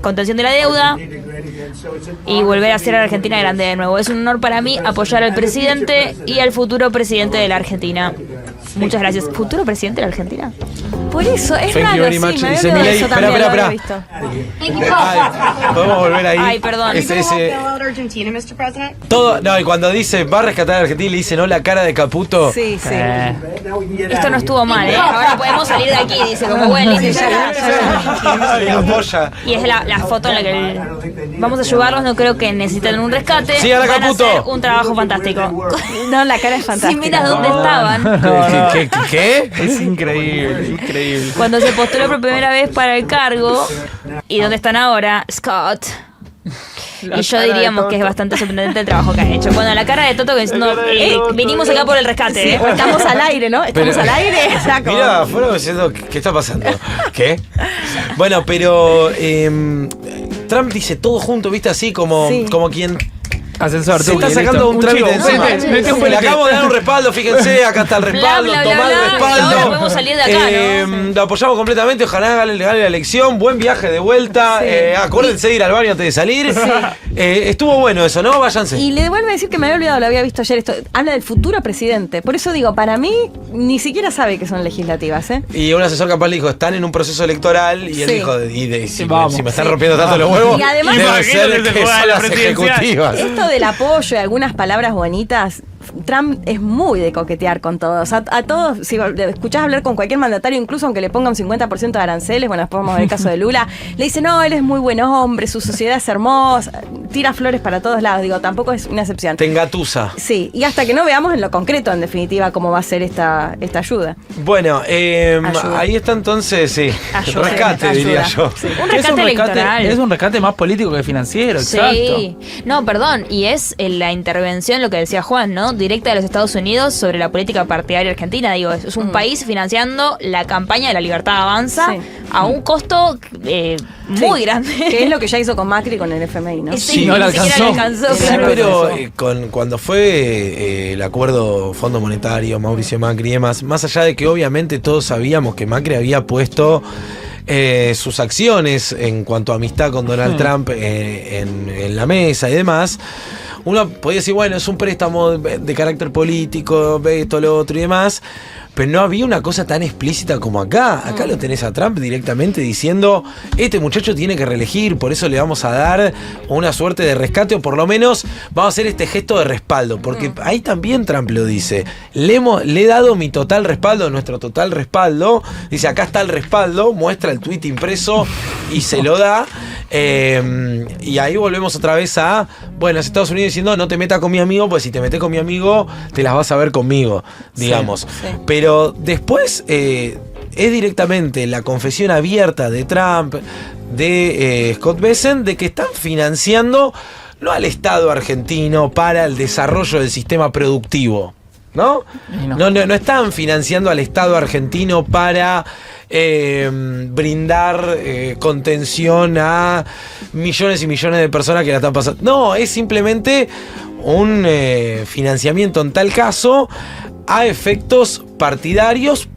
contención de la deuda y volver a ser a Argentina grande de nuevo. Es un honor para mí apoyar al presidente y al futuro presidente de la Argentina. Muchas gracias. ¿Futuro presidente de la Argentina? Por eso, es Thank you raro, very sí, much. me Dice había olvidado de Milei. eso Espera, también, espera, lo había espera. visto. Ay, podemos volver ahí. Ay, perdón. Todo, no, y cuando dice va a rescatar a Argentina y le dice no la cara de Caputo. Sí, sí. Esto no estuvo mal, ¿eh? Ahora podemos salir de aquí, dice, como buen dice, Y lo apoya. Y es la foto en la que vamos a ayudarlos, no creo que necesiten un rescate. Sí, a la Van a Caputo. hacer un trabajo fantástico. No, la cara es Si fantástica. miras dónde estaban, ¿Qué? Es increíble, increíble. cuando se postuló por primera vez para el cargo, y dónde están ahora, Scott. Y yo diríamos que es bastante sorprendente el trabajo que ha hecho. Bueno, la cara de Toto que no, vinimos acá por el rescate, Sí, ¿eh? o estamos al aire, ¿no? Estamos Pero- al aire. O sea, como- Mira, fueron diciendo, ¿qué está pasando? ¿Qué? Bueno, pero Trump dice todo junto, ¿viste? Así como, Sí. como quien Ascensor, se tú, está y sacando listo. un trámite chivo, encima. mete un Le acabamos de dar un respaldo, fíjense, acá está el respaldo, Bla, bla, tomá bla, el bla, respaldo. y ahora podemos salir de acá, ¿no? Lo apoyamos completamente, ojalá gane la elección, buen viaje de vuelta, acuérdense de ir al baño antes de salir. Estuvo bueno eso, ¿no? Váyanse. Y le vuelvo a decir que me había olvidado, lo había visto ayer esto. Habla del futuro presidente. Por eso digo, para mí, ni siquiera sabe que son legislativas, ¿eh? Y un asesor capaz le dijo, están en un proceso electoral, y él Sí. dijo, Vamos. si me están rompiendo tanto los huevos, Y además- debe Imagínate ser se que juega son la las presidencial. ejecutivas. Esto del apoyo y algunas palabras bonitas, Trump es muy de coquetear con todos. A todos, si le escuchás hablar con cualquier mandatario, incluso aunque le ponga un 50% de aranceles, bueno, después vamos a ver el caso de Lula, le dice, no, él es muy buen hombre, su sociedad es hermosa, tira flores para todos lados, digo, tampoco es una excepción. Te engatusa. Sí, y hasta que no veamos en lo concreto, en definitiva, cómo va a ser esta ayuda. Bueno, Ayuda. ahí está entonces, sí. Ayuda. Rescate, Ayuda. diría yo. Sí. Un rescate electoral. Es un rescate más político que financiero, exacto. Sí, no, perdón, y es la intervención, lo que decía Juan, ¿no? Directa de los Estados Unidos sobre la política partidaria argentina. Digo, es un país financiando la campaña de La Libertad Avanza Sí. a un costo muy Sí. grande. Que es lo que ya hizo con Macri con el FMI, ¿no? Sí, no ni la siquiera alcanzó. le alcanzó, Sí, claro. pero cuando fue el acuerdo Fondo Monetario, Mauricio Macri y demás, más allá de que obviamente todos sabíamos que Macri había puesto sus acciones en cuanto a amistad con Donald Trump en la mesa y demás, uno podía decir, bueno, es un préstamo de carácter político, esto, lo otro y demás, pero no había una cosa tan explícita como acá. Acá lo tenés a Trump directamente diciendo, este muchacho tiene que reelegir, por eso le vamos a dar una suerte de rescate, o por lo menos vamos a hacer este gesto de respaldo, porque ahí también Trump lo dice, le he dado mi total respaldo, nuestro total respaldo, dice, acá está el respaldo, muestra el tuit impreso y se lo da. Y ahí volvemos otra vez a, bueno, es Estados Unidos diciendo, no te metas con mi amigo, pues si te metes con mi amigo, te las vas a ver conmigo, digamos. sí. Pero después es directamente la confesión abierta de Trump, de Scott Bessent, de que están financiando no al Estado argentino para el desarrollo del sistema productivo, ¿no? Y no. No están financiando al Estado argentino para brindar contención a millones y millones de personas que la están pasando. No, es simplemente un financiamiento en tal caso a efectos partidarios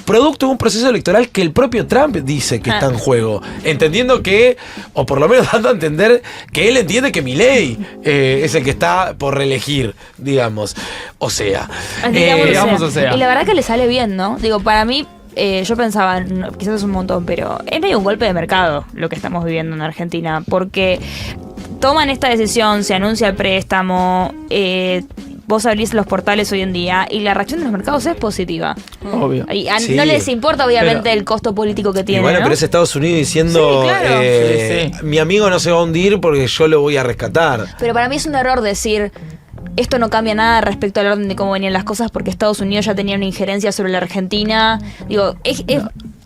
producto de un proceso electoral que el propio Trump dice que está en juego, entendiendo que, o por lo menos dando a entender que él entiende que Milei es el que está por reelegir, digamos. O sea, digamos, o sea. Y la verdad que le sale bien, ¿no? Digo, para mí, yo pensaba, quizás es un montón, pero es medio un golpe de mercado lo que estamos viviendo en Argentina, porque toman esta decisión, se anuncia el préstamo, vos abrís los portales hoy en día y la reacción de los mercados es positiva. Obvio. Y Sí. no les importa, obviamente, Pero- el costo político que y tiene, bueno, ¿no? pero es Estados Unidos diciendo, Sí, claro. Sí. mi amigo no se va a hundir porque yo lo voy a rescatar. Pero para mí es un error decir, esto no cambia nada respecto al orden de cómo venían las cosas, porque Estados Unidos ya tenía una injerencia sobre la Argentina. Digo,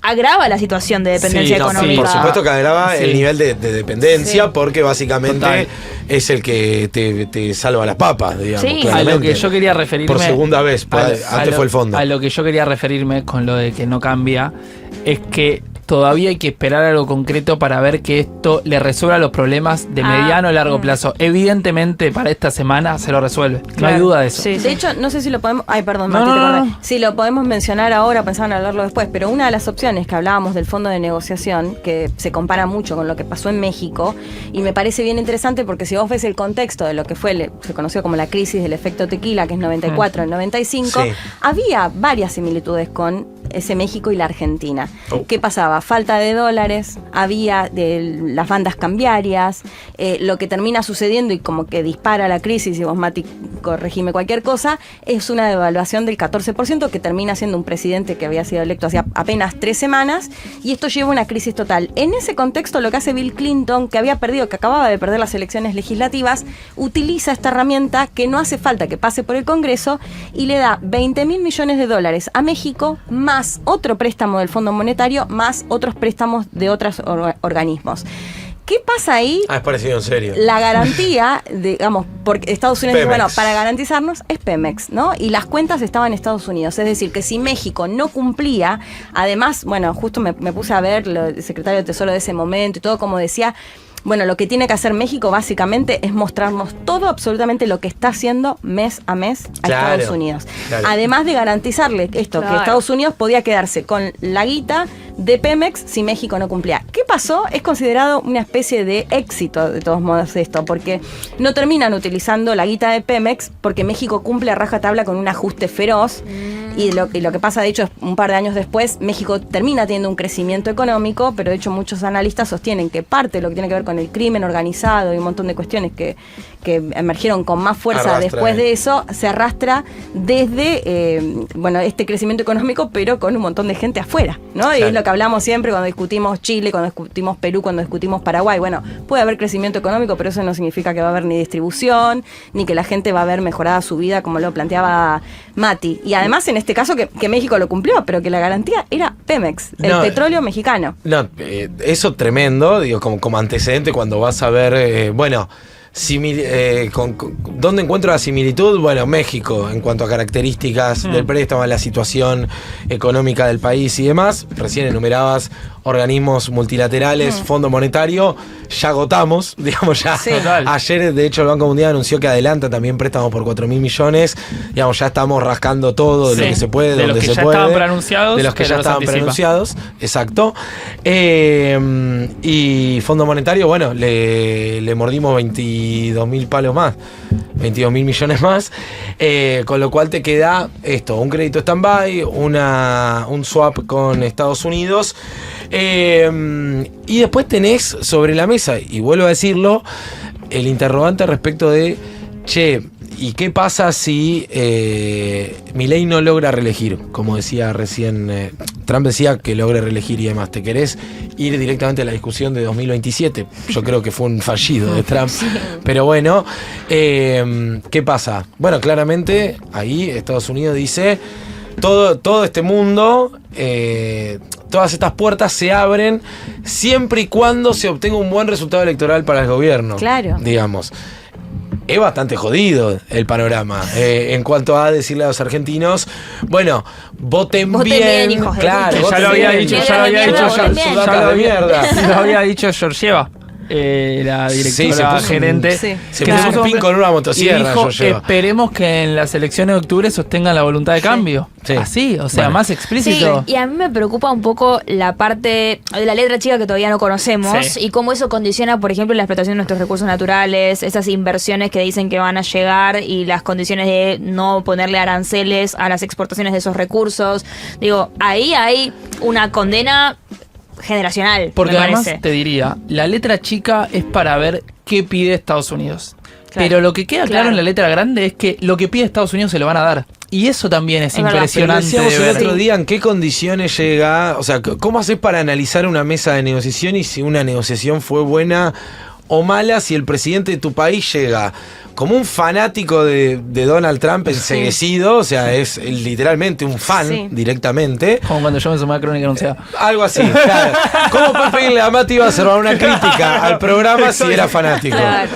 agrava la situación de dependencia Sí, no, sí, económica. Por supuesto que agrava Sí. el nivel de dependencia, Sí. porque básicamente Total. es el que te salva las papas, digamos. Sí. A claramente. lo que yo quería referirme. Por segunda vez, antes fue el fondo. A lo que yo quería referirme con lo de que no cambia es que todavía hay que esperar algo concreto para ver que esto le resuelva los problemas de mediano o largo plazo. Evidentemente, para esta semana se lo resuelve. No hay Claro. duda de eso. Sí, sí. De hecho, no sé si lo podemos... Ay, perdón, No, Mati, te no, corté. no. Si lo podemos mencionar ahora, pensaban hablarlo después, pero una de las opciones que hablábamos del fondo de negociación, que se compara mucho con lo que pasó en México, y me parece bien interesante porque si vos ves el contexto de lo que fue, se conoció como la crisis del efecto tequila, que es 94 al 95, Sí. había varias similitudes con ese México y la Argentina. Oh. ¿Qué pasaba? Falta de dólares, había de las bandas cambiarias, lo que termina sucediendo y como que dispara la crisis, y vos, Mati, corregime cualquier cosa, es una devaluación del 14% que termina siendo un presidente que había sido electo hace apenas 3 semanas, y esto lleva a una crisis total. En ese contexto, lo que hace Bill Clinton, que acababa de perder las elecciones legislativas, utiliza esta herramienta que no hace falta que pase por el Congreso y le da 20.000 millones de dólares a México, más otro préstamo del Fondo Monetario, más otros préstamos de otros organismos. ¿Qué pasa ahí? Es parecido en serio. La garantía, digamos, porque Estados Unidos dice, Pemex. bueno, para garantizarnos es Pemex, ¿no? Y las cuentas estaban en Estados Unidos. Es decir, que si México no cumplía, además, bueno, justo me puse a ver el secretario de Tesoro de ese momento y todo, como decía, bueno, lo que tiene que hacer México básicamente es mostrarnos todo, absolutamente lo que está haciendo mes a mes a Claro, Estados Unidos. claro. Además de garantizarle esto, Claro. que Estados Unidos podía quedarse con la guita de Pemex si México no cumplía. ¿Qué pasó? Es considerado una especie de éxito, de todos modos, esto, porque no terminan utilizando la guita de Pemex porque México cumple a rajatabla con un ajuste feroz. Y lo que pasa, de hecho, es un par de años después, México termina teniendo un crecimiento económico, pero de hecho muchos analistas sostienen que parte de lo que tiene que ver con el crimen organizado y un montón de cuestiones que emergieron con más fuerza Arrastra, después de eso, se arrastra desde este crecimiento económico, pero con un montón de gente afuera, ¿no? Y Claro. es lo que hablamos siempre cuando discutimos Chile, cuando discutimos Perú, cuando discutimos Paraguay. Bueno, puede haber crecimiento económico, pero eso no significa que va a haber ni distribución, ni que la gente va a ver mejorada su vida, como lo planteaba Mati. Y además, en este caso, que México lo cumplió, pero que la garantía era Pemex, el No, petróleo mexicano. No, eso tremendo, digo, como antecedente cuando vas a ver, ¿dónde encuentro la similitud? Bueno, México, en cuanto a características del préstamo, la situación económica del país y demás. Recién enumerabas organismos multilaterales, Fondo Monetario, ya agotamos, digamos, ya. Sí. Total. Ayer, de hecho, el Banco Mundial anunció que adelanta también préstamos por 4.000 millones. Digamos, ya estamos rascando todo de Sí. lo que se puede, De los donde que se ya puede. estaban preanunciados, De los que pero ya los estaban anticipa. preanunciados, exacto. Y Fondo Monetario, bueno, le mordimos 22.000 palos más, 22.000 millones más, con lo cual te queda esto, un crédito stand-by, un swap con Estados Unidos, y después tenés sobre la mesa, y vuelvo a decirlo, el interrogante respecto de, ¿y qué pasa si Milei no logra reelegir? Como decía recién, Trump decía que logra reelegir y demás. ¿Te querés ir directamente a la discusión de 2027? Yo creo que fue un fallido de Trump. Pero bueno, ¿qué pasa? Bueno, claramente ahí Estados Unidos dice, todo este mundo, todas estas puertas se abren siempre y cuando se obtenga un buen resultado electoral para el gobierno. Claro. Digamos. Es bastante jodido el panorama en cuanto a decirle a los argentinos, bueno, voten bien, hijos de claro, puta. Ya voten lo había bien. dicho, Piedra de mierda, voten bien. Sudaca de mierda. Lo había dicho Georgieva. la Sí, directora gerente. Sí. Se que puso puso un pin con una motosierra. y dijo, yo llevo. esperemos que en las elecciones de octubre sostengan la voluntad de cambio. Sí. Así, o sea, Bueno. más Sí, explícito. y a mí me preocupa un poco la parte de la letra chica que todavía no conocemos Sí. y cómo eso condiciona, por ejemplo, la explotación de nuestros recursos naturales, esas inversiones que dicen que van a llegar y las condiciones de no ponerle aranceles a las exportaciones de esos recursos. Digo, ahí hay una condena generacional, Porque me además parece. te diría, la letra chica es para ver qué pide Estados Unidos. Claro. Pero lo que queda claro Claro. en la letra grande es que lo que pide Estados Unidos se lo van a dar. Y eso también es Es verdad. Pero impresionante decíamos de el ver. otro día en qué condiciones llega, o sea, ¿cómo haces para analizar una mesa de negociación y si una negociación fue buena o mala si el presidente de tu país llega como un fanático de Donald Trump enceguecido, o sea, es literalmente un fan Sí. directamente? Como cuando yo me sumé a Crónica Anunciada. Algo así, claro. ¿Cómo Pepe Pedirle a Mati iba a hacer una crítica al programa si era fanático? Claro.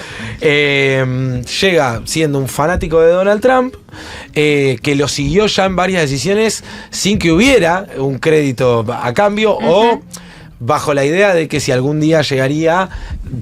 Llega siendo un fanático de Donald Trump, que lo siguió ya en varias decisiones sin que hubiera un crédito a cambio o bajo la idea de que si algún día llegaría,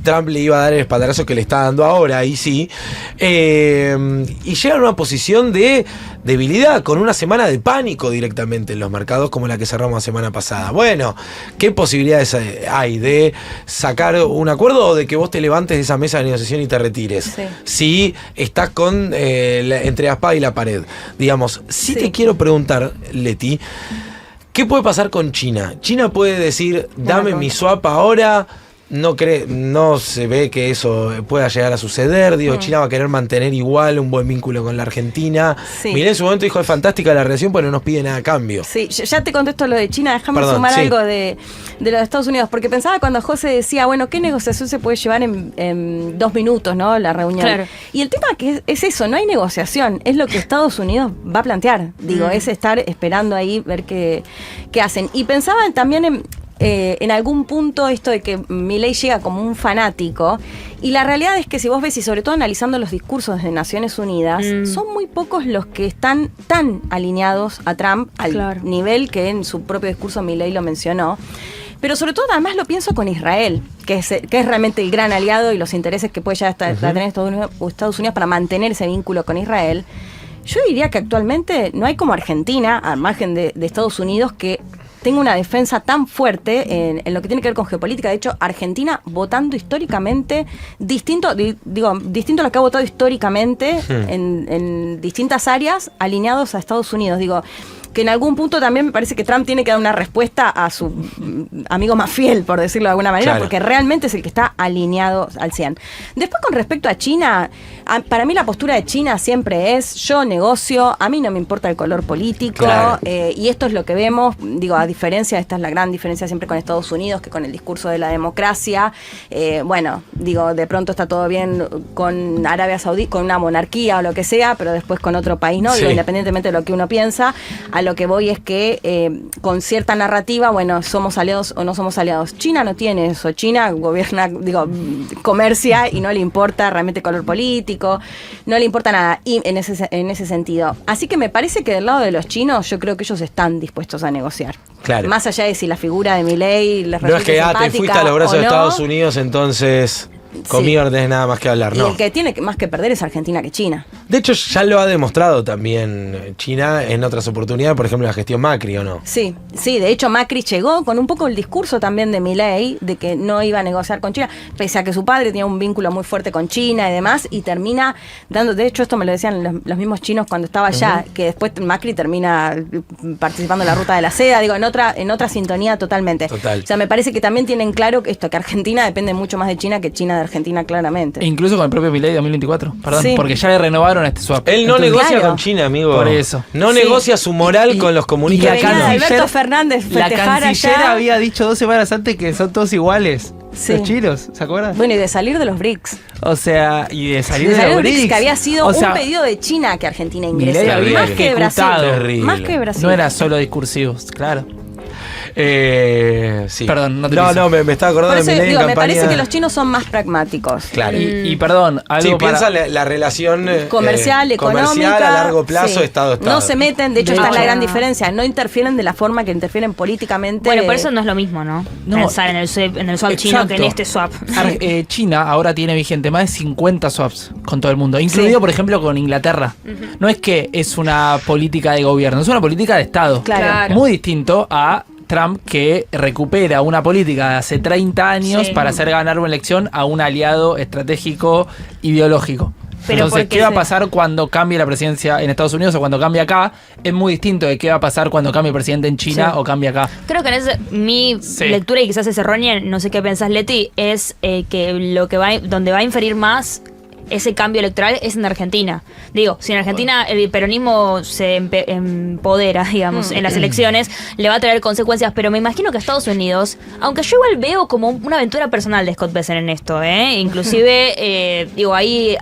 Trump le iba a dar el espaldarazo que le está dando ahora, ahí sí. Y llega en una posición de debilidad, con una semana de pánico directamente en los mercados, como la que cerramos la semana pasada. Bueno, ¿qué posibilidades hay de sacar un acuerdo o de que vos te levantes de esa mesa de negociación y te retires? Sí. Si estás con entre la espada y la pared. Digamos, sí te Sí. quiero preguntar, Leti, ¿qué puede pasar con China? China puede decir, dame mi swap ahora. No se ve que eso pueda llegar a suceder. Digo, China va a querer mantener igual un buen vínculo con la Argentina. Sí. Milei en su momento dijo, es fantástica la relación, pero no nos pide nada a cambio. Sí, ya te contesto lo de China, déjame Perdón, sumar sí. algo de lo de Estados Unidos, porque pensaba cuando José decía, bueno, ¿qué negociación se puede llevar en 2 minutos, ¿no? La reunión. Claro. Y el tema que es eso, no hay negociación, es lo que Estados Unidos va a plantear. Digo, es estar esperando ahí, ver qué hacen. Y pensaba también en algún punto esto de que Milei llega como un fanático, y la realidad es que si vos ves, y sobre todo analizando los discursos de Naciones Unidas, son muy pocos los que están tan alineados a Trump al Claro. nivel que en su propio discurso Milei lo mencionó. Pero sobre todo además lo pienso con Israel, que es realmente el gran aliado y los intereses que puede ya tener Estados Unidos para mantener ese vínculo con Israel. Yo diría que actualmente no hay como Argentina, al margen de Estados Unidos, que tenga una defensa tan fuerte en lo que tiene que ver con geopolítica. De hecho, Argentina votando históricamente, distinto a lo que ha votado históricamente en distintas áreas, alineados a Estados Unidos. Digo, que en algún punto también me parece que Trump tiene que dar una respuesta a su amigo más fiel, por decirlo de alguna manera, Claro. porque realmente es el que está alineado al 100. Después, con respecto a China, para mí la postura de China siempre es, yo negocio, a mí no me importa el color político, Claro. y esto es lo que vemos, digo, a diferencia, esta es la gran diferencia siempre con Estados Unidos, que con el discurso de la democracia, bueno, digo, de pronto está todo bien con Arabia Saudí, con una monarquía o lo que sea, pero después con otro país no, Sí. digo, independientemente de lo que uno piensa, a lo que voy es que con cierta narrativa, bueno, somos aliados o no somos aliados. China no tiene eso, China gobierna, digo, comercia y no le importa realmente color político, no le importa nada y en ese sentido. Así que me parece que del lado de los chinos, yo creo que ellos están dispuestos a negociar. Claro. Más allá de si la figura de Milei les No es resulta que te simpática fuiste a los brazos o de no. Estados Unidos, entonces conmigo no tenés nada más que hablar, Y no. el que tiene más que perder es Argentina que China. De hecho, ya lo ha demostrado también China en otras oportunidades, por ejemplo, la gestión Macri, ¿o no? Sí, de hecho Macri llegó con un poco el discurso también de Milei de que no iba a negociar con China, pese a que su padre tenía un vínculo muy fuerte con China y demás, y termina dando, de hecho esto me lo decían los mismos chinos cuando estaba allá, que después Macri termina participando en la ruta de la seda, digo, en otra sintonía totalmente. Total. O sea, me parece que también tienen claro que esto, que Argentina depende mucho más de China que China de Argentina, claramente. E incluso con el propio Milei de 2024, perdón, Sí. porque ya le renovaron este swap. Él no Entonces, negocia claro. con China, amigo. Por eso. No Sí. negocia su moral Y- con los y comunistas. la Que venía canciller- Alberto Fernández La festejar canciller allá. había dicho 2 semanas antes que son todos iguales. Sí. Los chinos, ¿se acuerdan? Bueno, y de salir de los BRICS. O sea, y de salir De de salir los de los BRICS, que había sido O sea, un pedido de China que Argentina ingrese. Milei había Más que Brasil. ejecutado. Terrible. Más que Brasil. No era solo discursivos, claro. Sí. Perdón, no te No, piso. no, me estaba acordando Por de eso Milei en digo, me campaña. parece que los chinos son más pragmáticos. Claro. Y perdón, algo Sí, para... piensa la relación Comercial, económica. comercial a largo plazo, sí. Estado-Estado. No se meten, de hecho, De esta es la hecho. gran diferencia. No interfieren de la forma que interfieren políticamente. Bueno, por eso no es lo mismo, ¿no? No, Pensar en el swap chino que en exacto. este swap. China ahora tiene vigente más de 50 swaps con todo el mundo, incluido, por ejemplo, con Inglaterra. No es que es una política de gobierno, es una política de Estado. Claro. Muy distinto a Trump, que recupera una política de hace 30 años Sí. para hacer ganar una elección a un aliado estratégico ideológico. Pero Entonces, porque ¿qué va a sí. pasar cuando cambie la presidencia en Estados Unidos o cuando cambie acá? Es muy distinto de qué va a pasar cuando cambie el presidente en China Sí. o cambie acá. Creo que mi Sí. lectura, y quizás es errónea, no sé qué pensás, Leti, es que lo que donde va a inferir más ese cambio electoral es en Argentina. Digo, si en Argentina el peronismo se empodera, digamos, en las elecciones, le va a traer consecuencias, pero me imagino que Estados Unidos, aunque yo igual veo como una aventura personal de Scott Bessent en esto, inclusive, digo, hay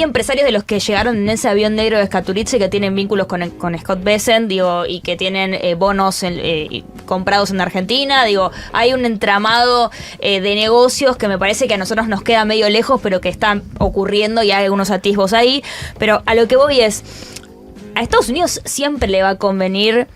empresarios de los que llegaron en ese avión negro de Scaturizzi que tienen vínculos con Scott Bessent, digo, y que tienen bonos comprados en Argentina, digo, hay un entramado de negocios que me parece que a nosotros nos queda medio lejos, pero que están ocurriendo y hay algunos atisbos ahí, pero a lo que voy es, a Estados Unidos siempre le va a convenir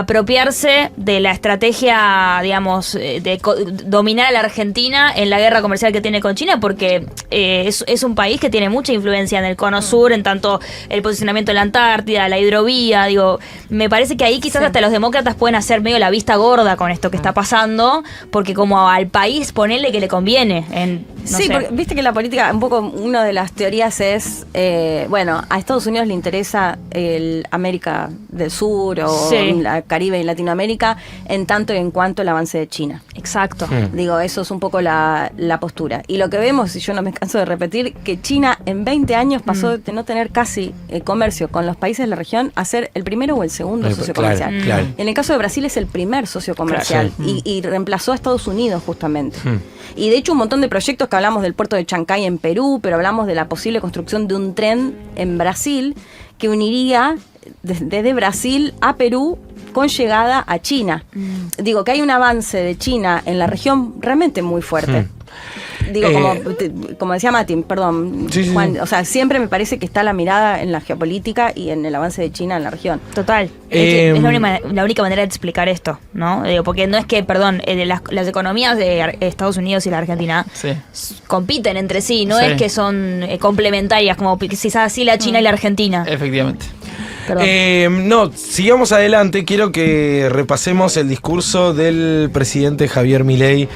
apropiarse de la estrategia, digamos, de dominar a la Argentina en la guerra comercial que tiene con China, porque es un país que tiene mucha influencia en el cono sur, en tanto el posicionamiento de la Antártida, la hidrovía, digo, me parece que ahí quizás hasta los demócratas pueden hacer medio la vista gorda con esto que está pasando, porque como al país ponerle que le conviene, no sí, sé. porque viste que la política, un poco, una de las teorías es, bueno, a Estados Unidos le interesa el América del Sur o Sí. la Caribe y Latinoamérica en tanto y en cuanto el avance de China. Exacto. Digo, eso es un poco la postura. Y lo que vemos, y yo no me canso de repetir, que China en 20 años pasó de no tener casi comercio con los países de la región a ser el primero o el segundo socio Claro, comercial. claro. En el caso de Brasil es el primer socio comercial y reemplazó a Estados Unidos justamente. Y de hecho un montón de proyectos que hablamos del puerto de Chancay en Perú, pero hablamos de la posible construcción de un tren en Brasil que uniría desde Brasil a Perú con llegada a China. Digo que hay un avance de China en la región realmente muy fuerte. Digo, como decía Mati, perdón, Sí, sí, Juan, sí. o sea, siempre me parece que está la mirada en la geopolítica y en el avance de China en la región. Total. Es la única manera de explicar esto, ¿no? Digo, porque no es que, perdón, las economías de Estados Unidos y la Argentina Sí. compiten entre sí, no Sí. es que son complementarias, como quizás así la China y la Argentina. Efectivamente. Perdón. No, sigamos adelante. Quiero que repasemos el discurso del presidente Javier Milei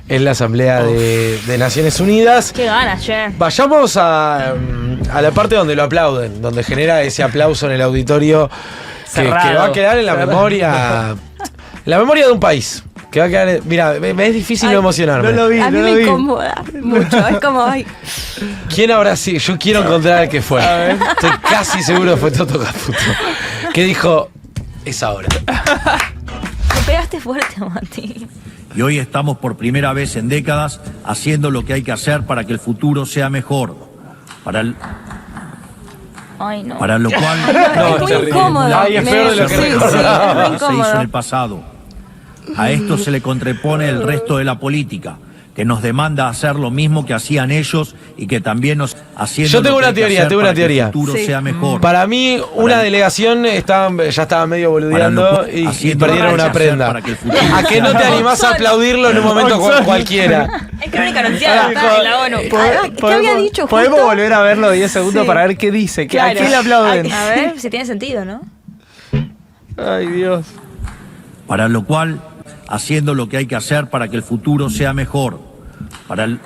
en la Asamblea de Naciones Unidas. Qué ganas, che. Vayamos a la parte donde lo aplauden, donde genera ese aplauso en el auditorio que Cerrado. va a quedar en la memoria. La memoria de un país. Que va a quedar. Mira, me es difícil no emocionarme. No lo vi, A mí no me lo vi. incomoda mucho, es como, ay, ¿Quién habrá sido? Yo quiero encontrar al que fue. Estoy casi seguro que fue Toto Caputo. Que dijo, es ahora. Me pegaste fuerte, Mati. Y hoy estamos por primera vez en décadas haciendo lo que hay que hacer para que el futuro sea mejor. Para Ay, no. lo cual es muy terrible. incómodo. Ay, es peor de lo que Sí, recordaba. es muy se hizo en incómodo. el pasado. A esto se le contrapone el resto de la política, que nos demanda hacer lo mismo que hacían ellos y que también nos haciendo. Yo tengo lo que una hay que teoría, hacer tengo una para que teoría. el futuro Sí. sea mejor. Para mí, una delegación ya estaba medio boludeando y haciendo lo perdieron que hay una que hacer prenda. para que el futuro ¿A que no te sea animás a aplaudirlo en un momento cualquiera? Es crónica anunciada, está en la ONU. ¿Qué había dicho justo? ¿Podemos volver a verlo 10 segundos Sí. para ver qué dice? ¿A Claro. quién le aplauden? A ver si tiene sentido, ¿no? Ay, Dios. Para lo cual, haciendo lo que hay que hacer para que el futuro sea mejor. El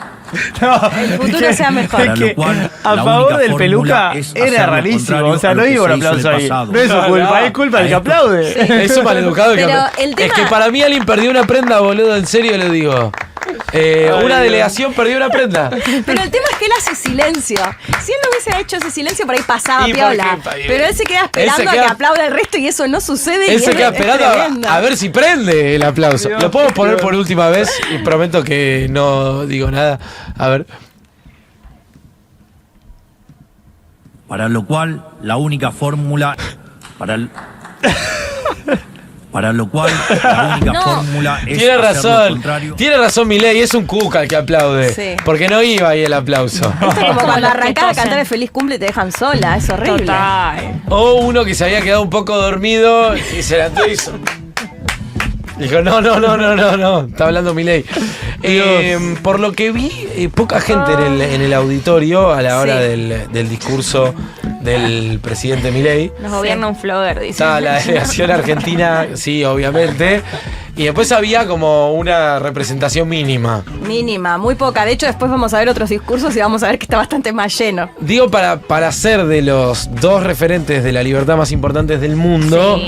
futuro sea mejor. Para Es lo que cual, a la favor única del fórmula peluca es hacer era lo rarísimo. contrario O sea, a lo no que digo un se hizo en aplauso el ahí. pasado. No es su culpa, es culpa del que aplaude. Es un maleducado el que Pero aplaude. el Es tema- que para mí alguien perdió una prenda, boludo, en serio lo digo. Una delegación perdió una prenda. Pero el tema es que él hace silencio. Si él no hubiese hecho ese silencio, por ahí pasaba Y piola. porque- Pero él se queda Él se esperando queda- a que aplaude el resto y eso no sucede. Él y se es- queda es esperando tremendo. a ver si prende el aplauso. Dios, Lo podemos poner Dios. por última vez y prometo que no digo nada. A ver. Para lo cual, la única fórmula. para lo cual la única fórmula es Tiene hacer lo razón, contrario. tiene razón Milei, es un cuca el que aplaude. Sí. Porque no iba ahí el aplauso. Esto es como cuando los que arrancás a tosen. cantar el feliz cumple y te dejan sola, es horrible. Total. O uno que se había quedado un poco dormido y se levantó y hizo. Dijo, no, está hablando Milei. Por lo que vi, poca gente en el auditorio a la hora Sí. del discurso del presidente Milei. Nos gobierna un flogger, dice. Estaba la delegación argentina, sí, obviamente. Y después había como una representación mínima. Mínima, muy poca. De hecho, después vamos a ver otros discursos y vamos a ver que está bastante más lleno. Digo, para ser de los dos referentes de la libertad más importantes del mundo,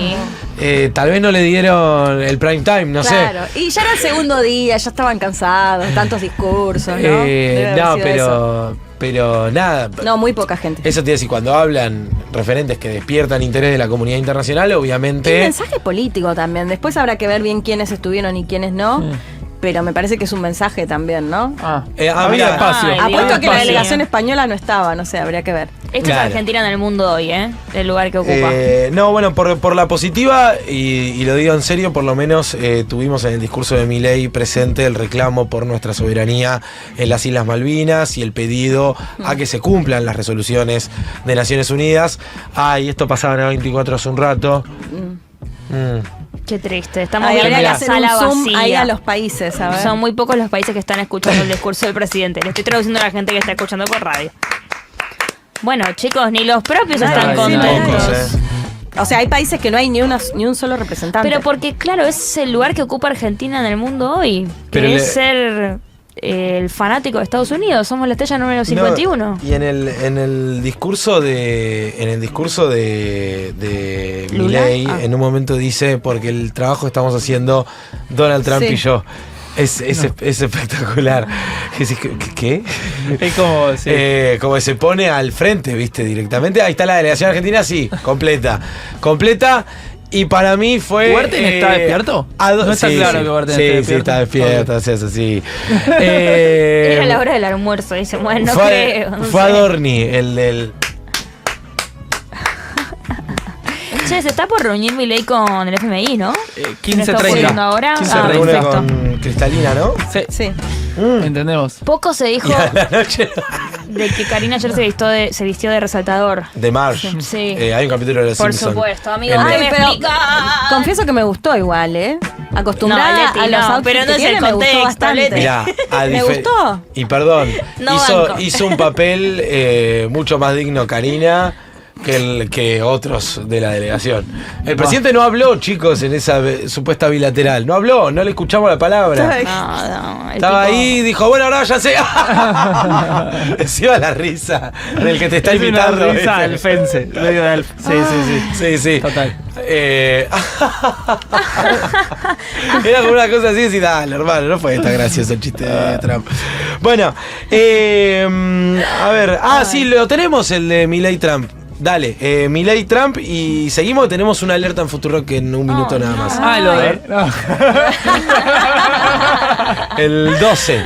Sí. tal vez no le dieron el prime time, no Claro, sé. y ya era el segundo día, ya estaban cansados, tantos discursos, ¿no? Debe haber No, sido eso. pero nada. No, muy poca gente. Eso te decir, cuando hablan referentes que despiertan interés de la comunidad internacional, Y obviamente. mensaje político también. Después habrá que ver bien quiénes estuvieron y quiénes no. Pero me parece que es un mensaje también, ¿no? Había mira, espacio. Ay, Apuesto Dios, que la espacio. delegación española no estaba, no sé, habría que ver. Esto Claro. es Argentina en el mundo hoy, ¿eh? El lugar que ocupa. No, bueno, por la positiva, y lo digo en serio, por lo menos tuvimos en el discurso de Milei presente el reclamo por nuestra soberanía en las Islas Malvinas y el pedido a que se cumplan las resoluciones de Naciones Unidas. Ay, esto pasaba en el 24 hace un rato. Qué triste. Estamos Ahí viendo habría que la hacer un sala zoom vacía. ahí a los países, a ver. Son muy pocos los países que están escuchando el discurso del presidente. Le estoy traduciendo a la gente que está escuchando por radio. Bueno, chicos, ni los propios están Ay, contentos. pocos, O sea, hay países que no hay ni un solo representante. Pero porque, claro, es el lugar que ocupa Argentina en el mundo hoy. Que Pero es le- ser el fanático de Estados Unidos. Somos la estrella número 51. No, y en el discurso de ¿Lula? Milei, Ah. en un momento dice, porque el trabajo estamos haciendo Donald Trump Sí. y yo. Es espectacular. ¿Qué? Es como, sí. Como que se pone al frente, viste, directamente. Ahí está la delegación argentina, sí, completa. Y para mí fue. ¿Huerten está despierto? No está claro que Huerten esté Sí, está despierto, sí, eso sí. Era la hora del almuerzo. Dice, bueno, no creo. no fue sé. Adorni, el del. Che, se está por reunir Milei con el FMI, ¿no? ¿Qué está 15:30. ocurriendo ahora? 15:30. reúne perfecto. con Cristalina, ¿no? Sí, Sí. entendemos. Poco se dijo Y a la noche. de que Karina ayer se vistió de resaltador. De Marsh. Sí. Hay un capítulo de Los Por Simpsons. supuesto, amigo. El de- Ay, Ay, pero explica. confieso que me gustó igual, ¿eh? Acostumbrada No, Leti, a los no, outfits pero no que es el tiene, me gustó contexto, bastante. Leti. Mirá, ¿Me gustó? Y perdón, No banco. hizo un papel mucho más digno Karina que otros de la delegación. El presidente no habló, chicos, en esa supuesta bilateral. No habló, no le escuchamos la palabra. No, el Estaba tipo- ahí, dijo, bueno, ahora ya sé. Encima la risa del que te está Es una invitando. risa ¿viste? alfense, medio de elf. Sí. Sí, sí. Total. Era como una cosa así, decir, dale, hermano, no fue tan gracioso el chiste de Trump. Bueno, a ver, sí, lo tenemos el de Milei Trump. Dale, Milei Trump y seguimos, tenemos una alerta en Futurock en un minuto nada más. Lo de. No. El 12.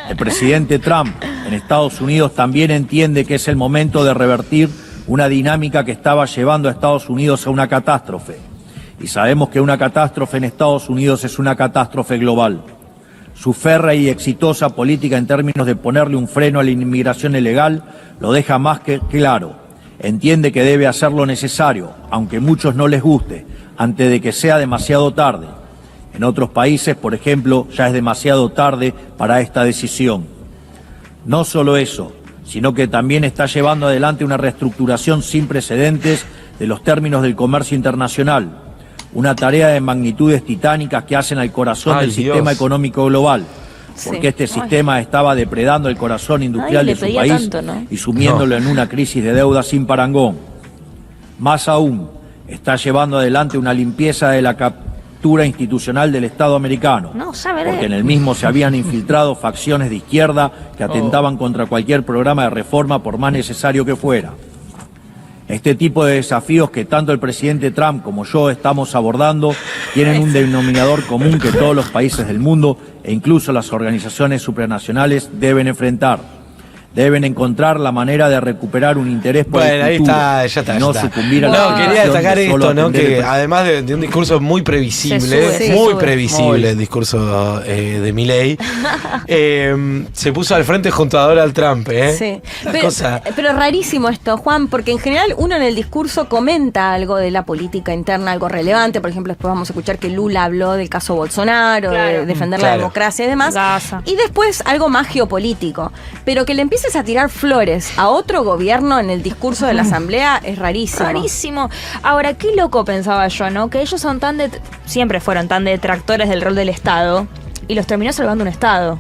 El presidente Trump en Estados Unidos también entiende que es el momento de revertir una dinámica que estaba llevando a Estados Unidos a una catástrofe. Y sabemos que una catástrofe en Estados Unidos es una catástrofe global. Su férrea y exitosa política en términos de ponerle un freno a la inmigración ilegal lo deja más que claro. Entiende que debe hacer lo necesario, aunque a muchos no les guste, antes de que sea demasiado tarde. En otros países, por ejemplo, ya es demasiado tarde para esta decisión. No solo eso, sino que también está llevando adelante una reestructuración sin precedentes de los términos del comercio internacional, una tarea de magnitudes titánicas que hacen al corazón Ay, del sistema Dios. económico global, porque Sí. este sistema estaba depredando el corazón industrial le de su pedía país tanto, ¿no? y sumiéndolo en una crisis de deuda sin parangón. Más aún, está llevando adelante una limpieza de la captura institucional del Estado americano, No, ya veré. porque en el mismo se habían infiltrado facciones de izquierda que atentaban contra cualquier programa de reforma por más necesario que fuera. Este tipo de desafíos que tanto el presidente Trump como yo estamos abordando tienen un denominador común que todos los países del mundo e incluso las organizaciones supranacionales deben enfrentar. Deben encontrar la manera de recuperar un interés por el Bueno, ahí futuro, está, ya está. y no ya está. sucumbir a la No, quería tentación destacar de solo esto, ¿no? atender Que el además de un discurso muy previsible, Se muy sube. previsible el discurso de Milei, se puso al frente junto a Donald Trump, ¿eh? Sí. Una Pero, cosa. pero rarísimo esto, Juan, porque en general uno en el discurso comenta algo de la política interna, algo relevante. Por ejemplo, después vamos a escuchar que Lula habló del caso Bolsonaro, Claro. de defender la Claro. democracia y demás. Gaza. Y después algo más geopolítico. Pero que le empieces a tirar flores a otro gobierno en el discurso de la asamblea es rarísimo. Rarísimo. Ahora, qué loco pensaba yo, ¿no? Que ellos son siempre fueron tan detractores del rol del Estado y los terminó salvando un Estado.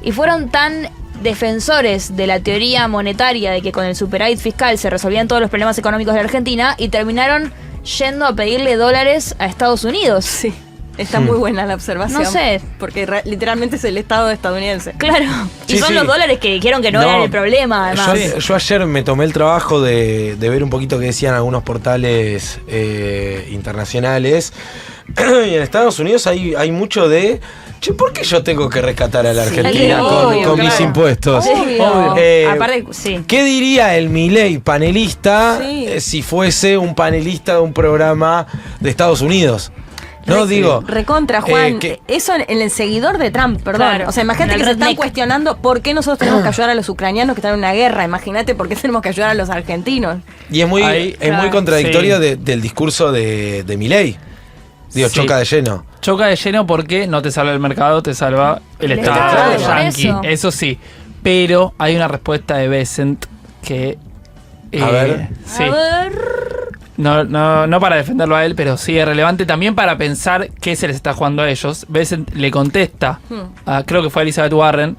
Y fueron tan defensores de la teoría monetaria de que con el superávit fiscal se resolvían todos los problemas económicos de la Argentina y terminaron yendo a pedirle dólares a Estados Unidos. Sí, está muy buena la observación. No sé. Porque literalmente es el Estado estadounidense. Claro. Sí, Y son sí. los dólares que dijeron que no eran el problema, además. Yo ayer me tomé el trabajo de ver un poquito qué decían algunos portales internacionales. Y en Estados Unidos hay mucho de... Che, ¿por qué yo tengo que rescatar a la Argentina obvio, con mis claro. impuestos? Obvio. Aparte, sí. ¿Qué diría el Milei panelista Sí. si fuese un panelista de un programa de Estados Unidos? No digo. Recontra, Juan. que- Eso en el seguidor de Trump, perdón. Claro. O sea, imagínate En que el se están redneck. cuestionando por qué nosotros tenemos que ayudar a los ucranianos que están en una guerra. Imagínate por qué tenemos que ayudar a los argentinos. Y es muy, Ahí, es muy claro. contradictorio Sí. del discurso de Milei. Digo, Sí. choca de lleno. Choca de lleno porque no te salva el mercado, te salva el El Estado Estado, por yanqui. eso. Eso sí. Pero hay una respuesta de Bessent que. A ver. Sí. A ver. No para defenderlo a él, pero sí es relevante también para pensar qué se les está jugando a ellos. Bessent le contesta, creo que fue a Elizabeth Warren,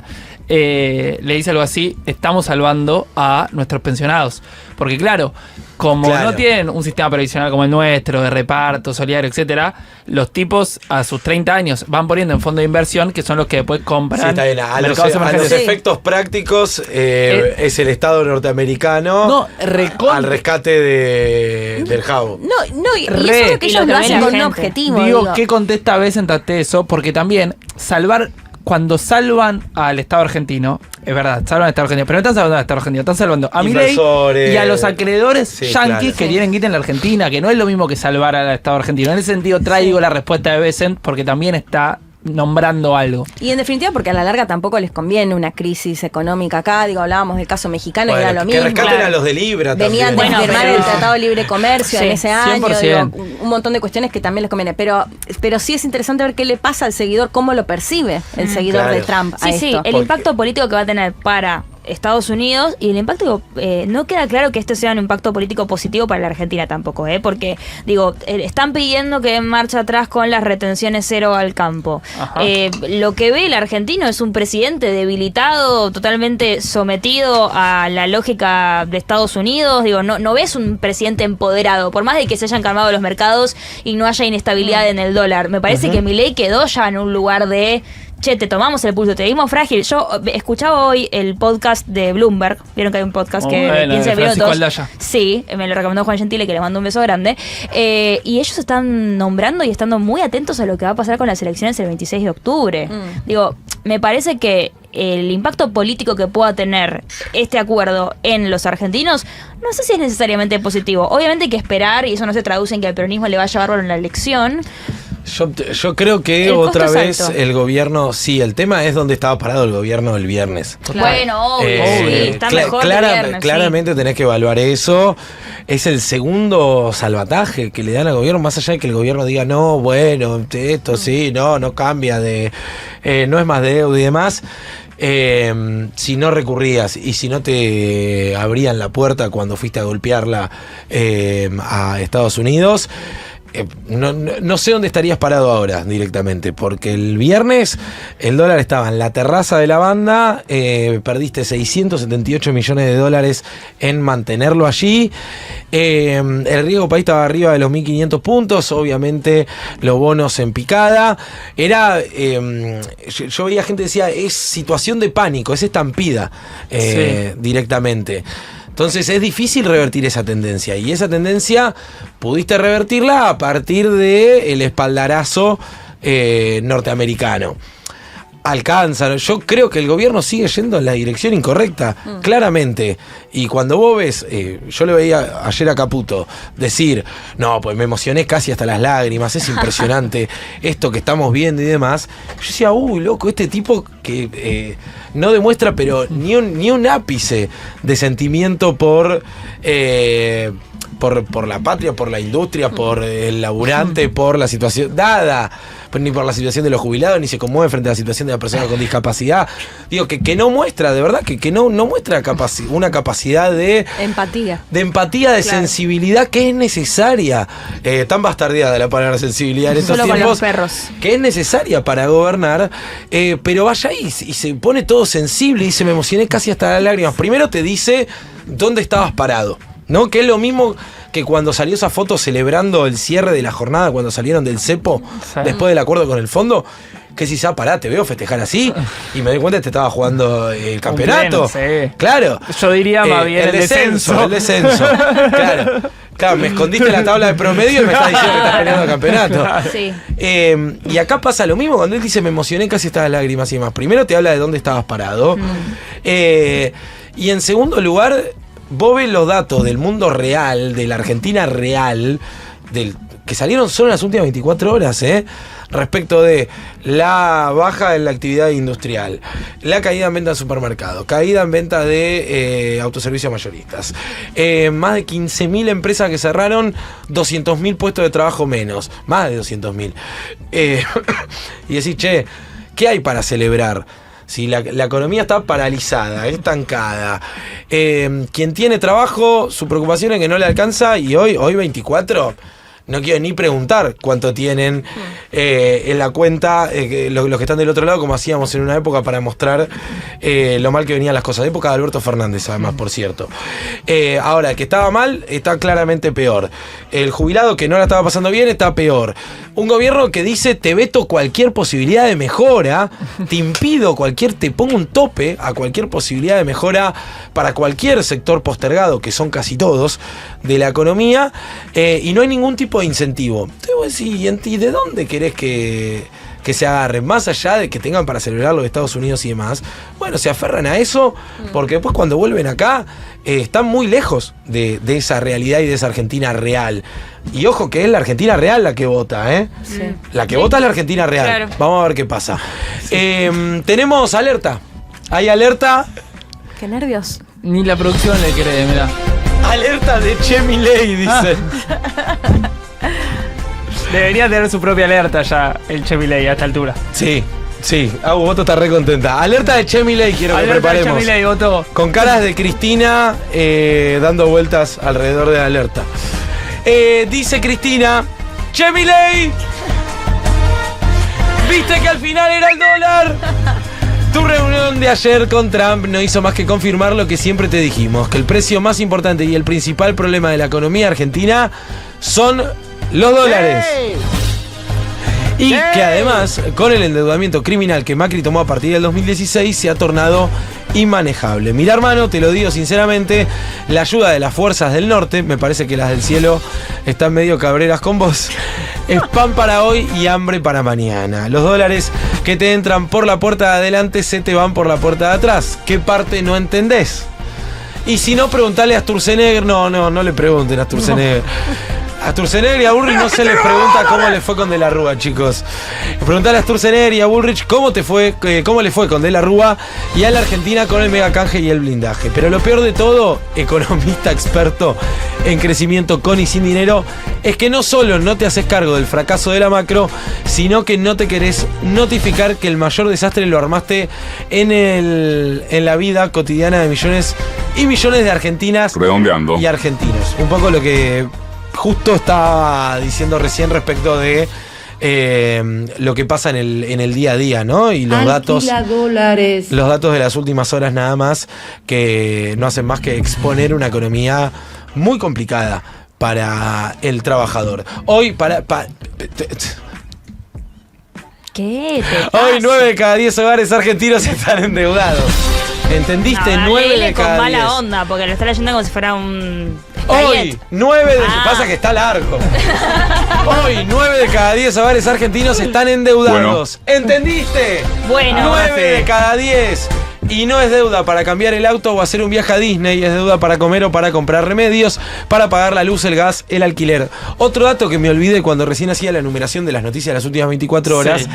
le dice algo así: estamos salvando a nuestros pensionados. Porque claro, como Claro. no tienen un sistema previsional como el nuestro, de reparto, solidario, etcétera, los tipos a sus 30 años van poniendo en fondo de inversión, que son los que después compran Sí, está bien. A los mercados emergentes. efectos prácticos es el Estado norteamericano No, recontra. al rescate del jabo. No, y Re. eso es que Y ellos lo que lo ve hacen la con un gente. objetivo. Digo, ¿qué contesta Bessent ante eso? Porque también cuando salvan al Estado argentino, es verdad, salvan al Estado argentino, pero no están salvando al Estado argentino, están salvando a Milei Inversores. y a los acreedores Sí, yanquis claro. que quieren guita en la Argentina, que no es lo mismo que salvar al Estado argentino. En ese sentido traigo la respuesta de Bessent porque también está nombrando algo. Y en definitiva, porque a la larga tampoco les conviene una crisis económica acá. Digo, hablábamos del caso mexicano y Bueno, era lo que mismo. rescaten claro. a los de Libra Venían de también. Bueno, firmar pero- el Tratado de Libre Comercio Sí, en ese año, 100%. digo, un montón de cuestiones que también les conviene. Pero sí es interesante ver qué le pasa al seguidor, cómo lo percibe el seguidor Claro. de Trump a Sí, sí, esto. el Porque- impacto político que va a tener para Estados Unidos y el impacto, no queda claro que este sea un impacto político positivo para la Argentina tampoco, porque digo, están pidiendo que den marcha atrás con las retenciones cero al campo. Ajá. Lo que ve el argentino es un presidente debilitado, totalmente sometido a la lógica de Estados Unidos. Digo, no ves un presidente empoderado, por más de que se hayan calmado los mercados y no haya inestabilidad en el dólar. Me parece que Milei quedó ya en un lugar de: che, te tomamos el pulso, te dimos frágil. Yo escuchaba hoy el podcast de Bloomberg. Vieron que hay un podcast Muy que bueno, 15 de Francisco minutos. Aldaya. Sí, me lo recomendó Juan Gentile, que le mando un beso grande. Y ellos están nombrando y estando muy atentos a lo que va a pasar con las elecciones el 26 de octubre. Digo, me parece que el impacto político que pueda tener este acuerdo en los argentinos, no sé si es necesariamente positivo. Obviamente hay que esperar, y eso no se traduce en que al peronismo le va a llevar en la elección. Yo creo que El costo otra es vez alto. el gobierno, sí, el tema es dónde estaba parado el gobierno el viernes. Bueno, obvio, sí, está mejor que viernes, sí. Claramente tenés que evaluar eso. Es el segundo salvataje que le dan al gobierno, más allá de que el gobierno diga: no, bueno, esto sí, no cambia no es más deuda y demás. Si no recurrías y si no te abrían la puerta cuando fuiste a golpearla a Estados Unidos, no sé dónde estarías parado ahora directamente, porque el viernes el dólar estaba en la terraza de la banda, perdiste 678 millones de dólares en mantenerlo allí, el riesgo país estaba arriba de los 1.500 puntos, obviamente los bonos en picada, yo veía gente que decía: es situación de pánico, es estampida directamente. Entonces es difícil revertir esa tendencia, y esa tendencia pudiste revertirla a partir del espaldarazo norteamericano. alcanzan. Yo creo que el gobierno sigue yendo en la dirección incorrecta, claramente. Y cuando vos ves, yo le veía ayer a Caputo decir, no, pues me emocioné casi hasta las lágrimas, es impresionante esto que estamos viendo y demás. Yo decía, uy, loco, este tipo que no demuestra, pero ni un ápice de sentimiento por la patria, por la industria, por el laburante, por la situación dada, ni por la situación de los jubilados, ni se conmueve frente a la situación de la persona con discapacidad. Digo, que no muestra, de verdad, que no muestra una capacidad de Empatía. de sensibilidad que es necesaria. Tan bastardeada la palabra sensibilidad en estos Solo con tiempos, los perros. que es necesaria para gobernar, pero vaya ahí y se pone todo sensible y dice, me emocioné casi hasta las lágrimas. Primero te dice dónde estabas parado, ¿no? Que es lo mismo que cuando salió esa foto celebrando el cierre de la jornada, cuando salieron del cepo, Sí. después del acuerdo con el fondo, que si ya pará, te veo festejar así, y me doy cuenta que te estaba jugando el campeonato. pleno, sí. Claro. Yo diría más bien el descenso. El descenso. Claro, me escondiste en la tabla de promedio y me estás diciendo que estás peleando el campeonato. Sí. Y acá pasa lo mismo cuando él dice me emocioné casi hasta las lágrimas y demás. Primero te habla de dónde estabas parado. Y en segundo lugar, vos ves los datos del mundo real, de la Argentina real, que salieron solo en las últimas 24 horas, respecto de la baja en la actividad industrial, la caída en venta de supermercados, caída en venta de autoservicios mayoristas, más de 15.000 empresas que cerraron, 200.000 puestos de trabajo menos, más de 200.000. Y decís, che, ¿qué hay para celebrar? Si la economía está paralizada, estancada, quien tiene trabajo, su preocupación es que no le alcanza, y hoy 24, no quiero ni preguntar cuánto tienen en la cuenta los que están del otro lado, como hacíamos en una época para mostrar lo mal que venían las cosas. De época de Alberto Fernández, además, por cierto. Ahora, el que estaba mal está claramente peor. El jubilado que no la estaba pasando bien está peor. Un gobierno que dice te veto cualquier posibilidad de mejora, te pongo un tope a cualquier posibilidad de mejora para cualquier sector postergado, que son casi todos, de la economía, y no hay ningún tipo de incentivo. Entonces vos decís, ¿y de dónde querés que se agarren? Más allá de que tengan para celebrar los Estados Unidos y demás, bueno, se aferran a eso, porque después cuando vuelven acá, están muy lejos de esa realidad y de esa Argentina real. Y ojo que es la Argentina real la que vota, ¿eh? Sí. La que vota es la Argentina real. Claro. Vamos a ver qué pasa. Tenemos alerta. Hay alerta. Qué nervios. Ni la producción le cree, mirá. Alerta de Che Milei, dice. Debería tener su propia alerta ya el Che Milei a esta altura. Sí. Voto está re contenta. Alerta de Che Milei, quiero que Alerta de Che preparemos. Milei, Voto. Con caras de Cristina dando vueltas alrededor de la alerta. Dice Cristina, Che Milei, ¿viste que al final era el dólar? Tu reunión de ayer con Trump no hizo más que confirmar lo que siempre te dijimos, que el precio más importante y el principal problema de la economía argentina son los dólares. Y que además, con el endeudamiento criminal que Macri tomó a partir del 2016, se ha tornado inmanejable. Mirá, hermano, te lo digo sinceramente, la ayuda de las fuerzas del norte, me parece que las del cielo están medio cabreras con vos, es pan para hoy y hambre para mañana. Los dólares que te entran por la puerta de adelante se te van por la puerta de atrás. ¿Qué parte no entendés? Y si no, preguntale a Sturzenegger. No le pregunten a Sturzenegger. A Sturzenegger y a Bullrich no se les pregunta cómo le fue con De la Rúa, chicos. Preguntale a Sturzenegger y a Bullrich cómo le fue con De la Rúa y a la Argentina con el megacanje y el blindaje. Pero lo peor de todo, economista experto en crecimiento con y sin dinero, es que no solo no te haces cargo del fracaso de la macro, sino que no te querés notificar que el mayor desastre lo armaste en la vida cotidiana de millones y millones de argentinas Redondeando. y argentinos. Un poco lo que justo estaba diciendo recién respecto de lo que pasa en el día a día, ¿no? Y los datos de las últimas horas nada más, que no hacen más que exponer una economía muy complicada para el trabajador. Hoy, ¿Qué te pasa? hoy 9 de cada 10 hogares argentinos están endeudados. ¿Entendiste? No, 9 léele de con cada mala 10. onda, porque lo está leyendo como si fuera un Hoy, 9 de... Pasa que está largo. Hoy, 9 de cada 10 hogares argentinos están endeudados. ¿Entendiste? Bueno. 9 de cada 10. Y no es deuda para cambiar el auto o hacer un viaje a Disney, es deuda para comer o para comprar remedios, para pagar la luz, el gas, el alquiler. Otro dato que me olvidé cuando recién hacía la enumeración de las noticias de las últimas 24 horas,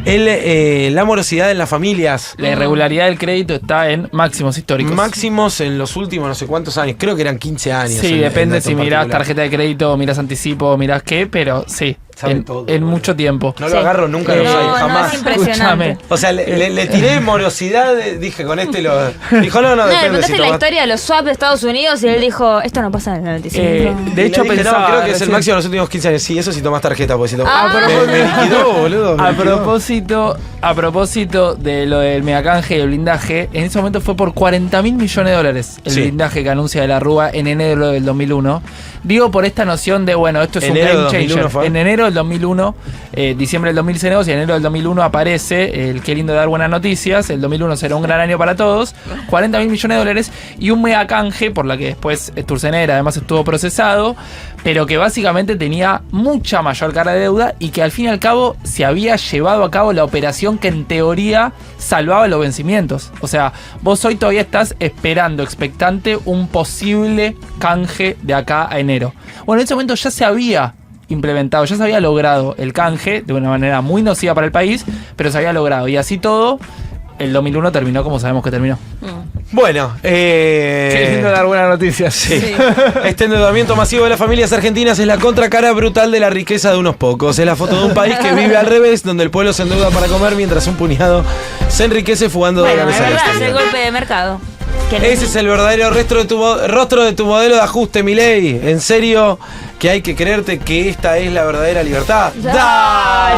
la morosidad en las familias. La irregularidad del crédito está en máximos históricos. Máximos en los últimos no sé cuántos años, creo que eran 15 años. Sí, depende si mirás particular. tarjeta de crédito, mirás anticipo, mirás qué, pero sí, Saben todo, en boludo. mucho tiempo. No lo agarro nunca, No, los hay, no, jamás. es impresionante. Escúchame. O sea, le tiré morosidad, dije con este lo... Dijo, no, No, le depende contaste si la tomás... historia de los swaps de Estados Unidos y él dijo, esto no pasa en el 95. De hecho, Y le dije, pensaba... no, creo que es el recién- máximo de los últimos 15 años. Sí, eso sí tomás tarjeta, porque si tomás... Ah. me liquidó, boludo. me A liquidó. propósito de lo del megacanje y el blindaje, en ese momento fue por 40.000 millones de dólares el Sí. blindaje que anuncia de la Rúa en enero del 2001. Digo por esta noción de, bueno, esto es Enero un del game 2001 changer. fue. En enero del 2001, diciembre del 2002 y enero del 2001 aparece el qué lindo dar buenas noticias. El 2001 será un gran año para todos. 40.000 millones de dólares y un megacanje, por la que después Sturzenegger además estuvo procesado, pero que básicamente tenía mucha mayor carga de deuda y que al fin y al cabo se había llevado a cabo la operación que en teoría salvaba los vencimientos. O sea, vos hoy todavía estás esperando, expectante, un posible canje de acá a enero. Bueno, en ese momento ya se había implementado, ya se había logrado el canje de una manera muy nociva para el país, pero se había logrado. Y así todo, el 2001 terminó como sabemos que terminó. Bueno, Qué lindo dar buenas noticias. Sí. Este endeudamiento masivo de las familias argentinas es la contracara brutal de la riqueza de unos pocos. Es la foto de un país que vive al revés, donde el pueblo se endeuda para comer mientras un puñado se enriquece fugando Bueno, dólares es al verdad, es el exterior. golpe de mercado. Ese es el verdadero rostro de tu modelo de ajuste, Milei. En serio, que hay que creerte que esta es la verdadera libertad. ¡Dale!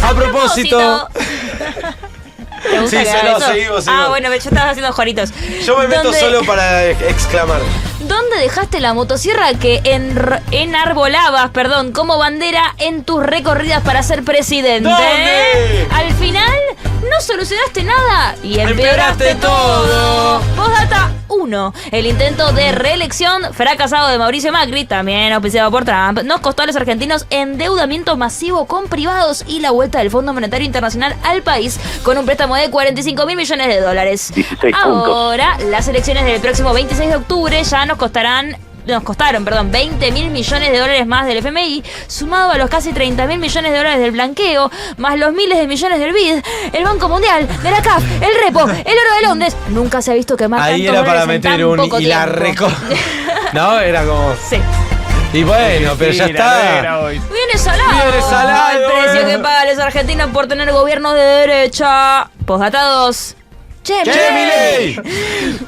A propósito, ¿Te gusta Sí, que haga no, eso? seguimos. Ah, bueno, yo estaba haciendo joritos. yo me meto ¿Dónde- solo para exclamar. ¿Dónde dejaste la motosierra que enarbolabas, como bandera en tus recorridas para ser presidente? ¿Dónde? Al final no solucionaste nada y Empeoraste empeoraste todo. todo. Postdata 1. El intento de reelección fracasado de Mauricio Macri, también auspiciado por Trump, nos costó a los argentinos endeudamiento masivo con privados y la vuelta del Fondo Monetario Internacional al país con un préstamo de 45.000 millones de dólares. 16 Ahora, las elecciones del próximo 26 de octubre ya nos costaron 20.000 millones de dólares más del FMI, sumado a los casi 30.000 millones de dólares del blanqueo, más los miles de millones del BID, el Banco Mundial, de la CAF, el Repo, el Oro de Londres. Nunca se ha visto quemar Ahí tantos era para dólares en meter tan un poco y la tiempo. No, era como. Sí. Y bueno, pero ya está. Viene salado. Viene salado, El precio bueno. que pagan los argentinos por tener gobiernos de derecha. Postdata 2. Che, Milei.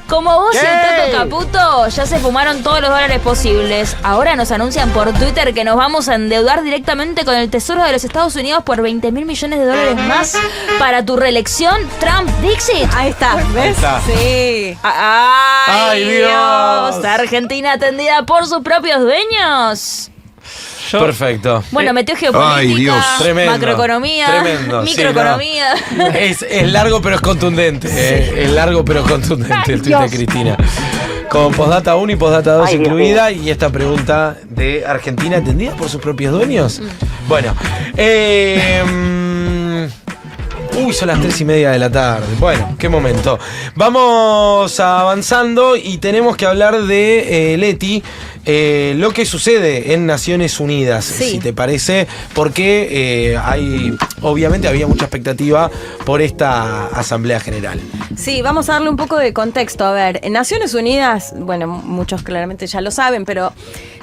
Como vos y ¿Qué? el Toto Caputo ya se fumaron todos los dólares posibles. Ahora nos anuncian por Twitter que nos vamos a endeudar directamente con el Tesoro de los Estados Unidos por 20.000 millones de dólares más para tu reelección. Trump Dixit. Ahí está, ¿ves? está. Sí. ¡Ay, ¡Ay, Dios! Argentina atendida por sus propios dueños. Perfecto. Bueno, metió geopolítica, Ay, Dios. Tremendo. macroeconomía, Tremendo, sí, microeconomía. Es largo pero es contundente. Es largo pero contundente el tweet de Cristina. Con postdata 1 y postdata 2 incluida. Y esta pregunta de Argentina atendida por sus propios dueños. Bueno. Son las 3:30 de la tarde. Bueno, qué momento. Vamos avanzando y tenemos que hablar de Leti. Lo que sucede en Naciones Unidas, Sí. si te parece, porque obviamente había mucha expectativa por esta Asamblea General. Sí, vamos a darle un poco de contexto. A ver, en Naciones Unidas, bueno, muchos claramente ya lo saben, pero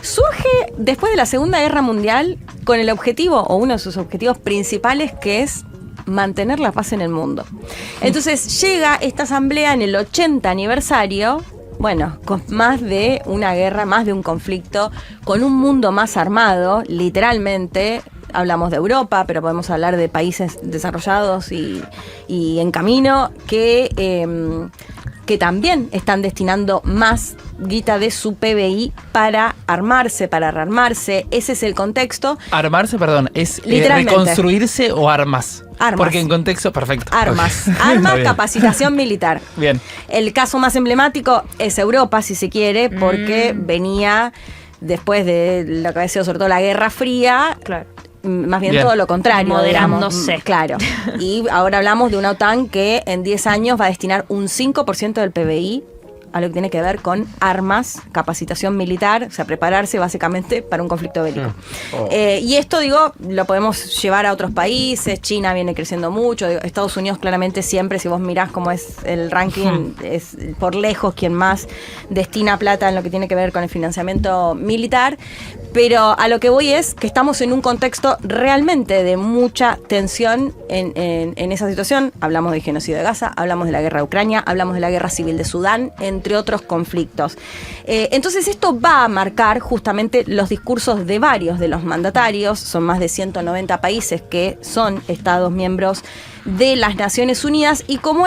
surge después de la Segunda Guerra Mundial con el objetivo, o uno de sus objetivos principales, que es mantener la paz en el mundo. Entonces llega esta asamblea en el 80 aniversario, bueno, con más de una guerra, más de un conflicto, con un mundo más armado, literalmente. Hablamos de Europa, pero podemos hablar de países desarrollados y en camino que que también están destinando más guita de su PBI para armarse, para rearmarse. Ese es el contexto. Armarse, perdón, ¿es Literalmente. reconstruirse o armas? Armas. Porque en contexto, perfecto. Armas. Ok. Armas, Está bien. capacitación militar. Bien. El caso más emblemático es Europa, si se quiere, porque venía después de lo que había sido sobre todo la Guerra Fría. Claro. Más bien Bien. todo lo contrario. Moderándose. Digamos. Claro. Y ahora hablamos de una OTAN que en 10 años va a destinar un 5% del PBI a lo que tiene que ver con armas, capacitación militar, o sea, prepararse básicamente para un conflicto bélico. Y esto, digo, lo podemos llevar a otros países. China viene creciendo mucho. Digo, Estados Unidos claramente siempre, si vos mirás cómo es el ranking, es por lejos quien más destina plata en lo que tiene que ver con el financiamiento militar. Pero a lo que voy es que estamos en un contexto realmente de mucha tensión en esa situación. Hablamos del genocidio de Gaza, hablamos de la guerra de Ucrania, hablamos de la guerra civil de Sudán, entre otros conflictos. Entonces esto va a marcar justamente los discursos de varios de los mandatarios. Son más de 190 países que son estados miembros de las Naciones Unidas, y como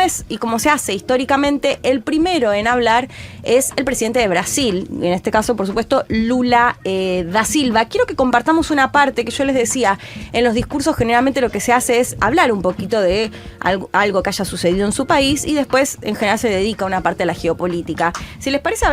se hace históricamente, el primero en hablar es el presidente de Brasil, en este caso, por supuesto, Lula da Silva. Quiero que compartamos una parte que yo les decía, en los discursos generalmente lo que se hace es hablar un poquito de algo que haya sucedido en su país, y después en general se dedica una parte a la geopolítica. Si les parece,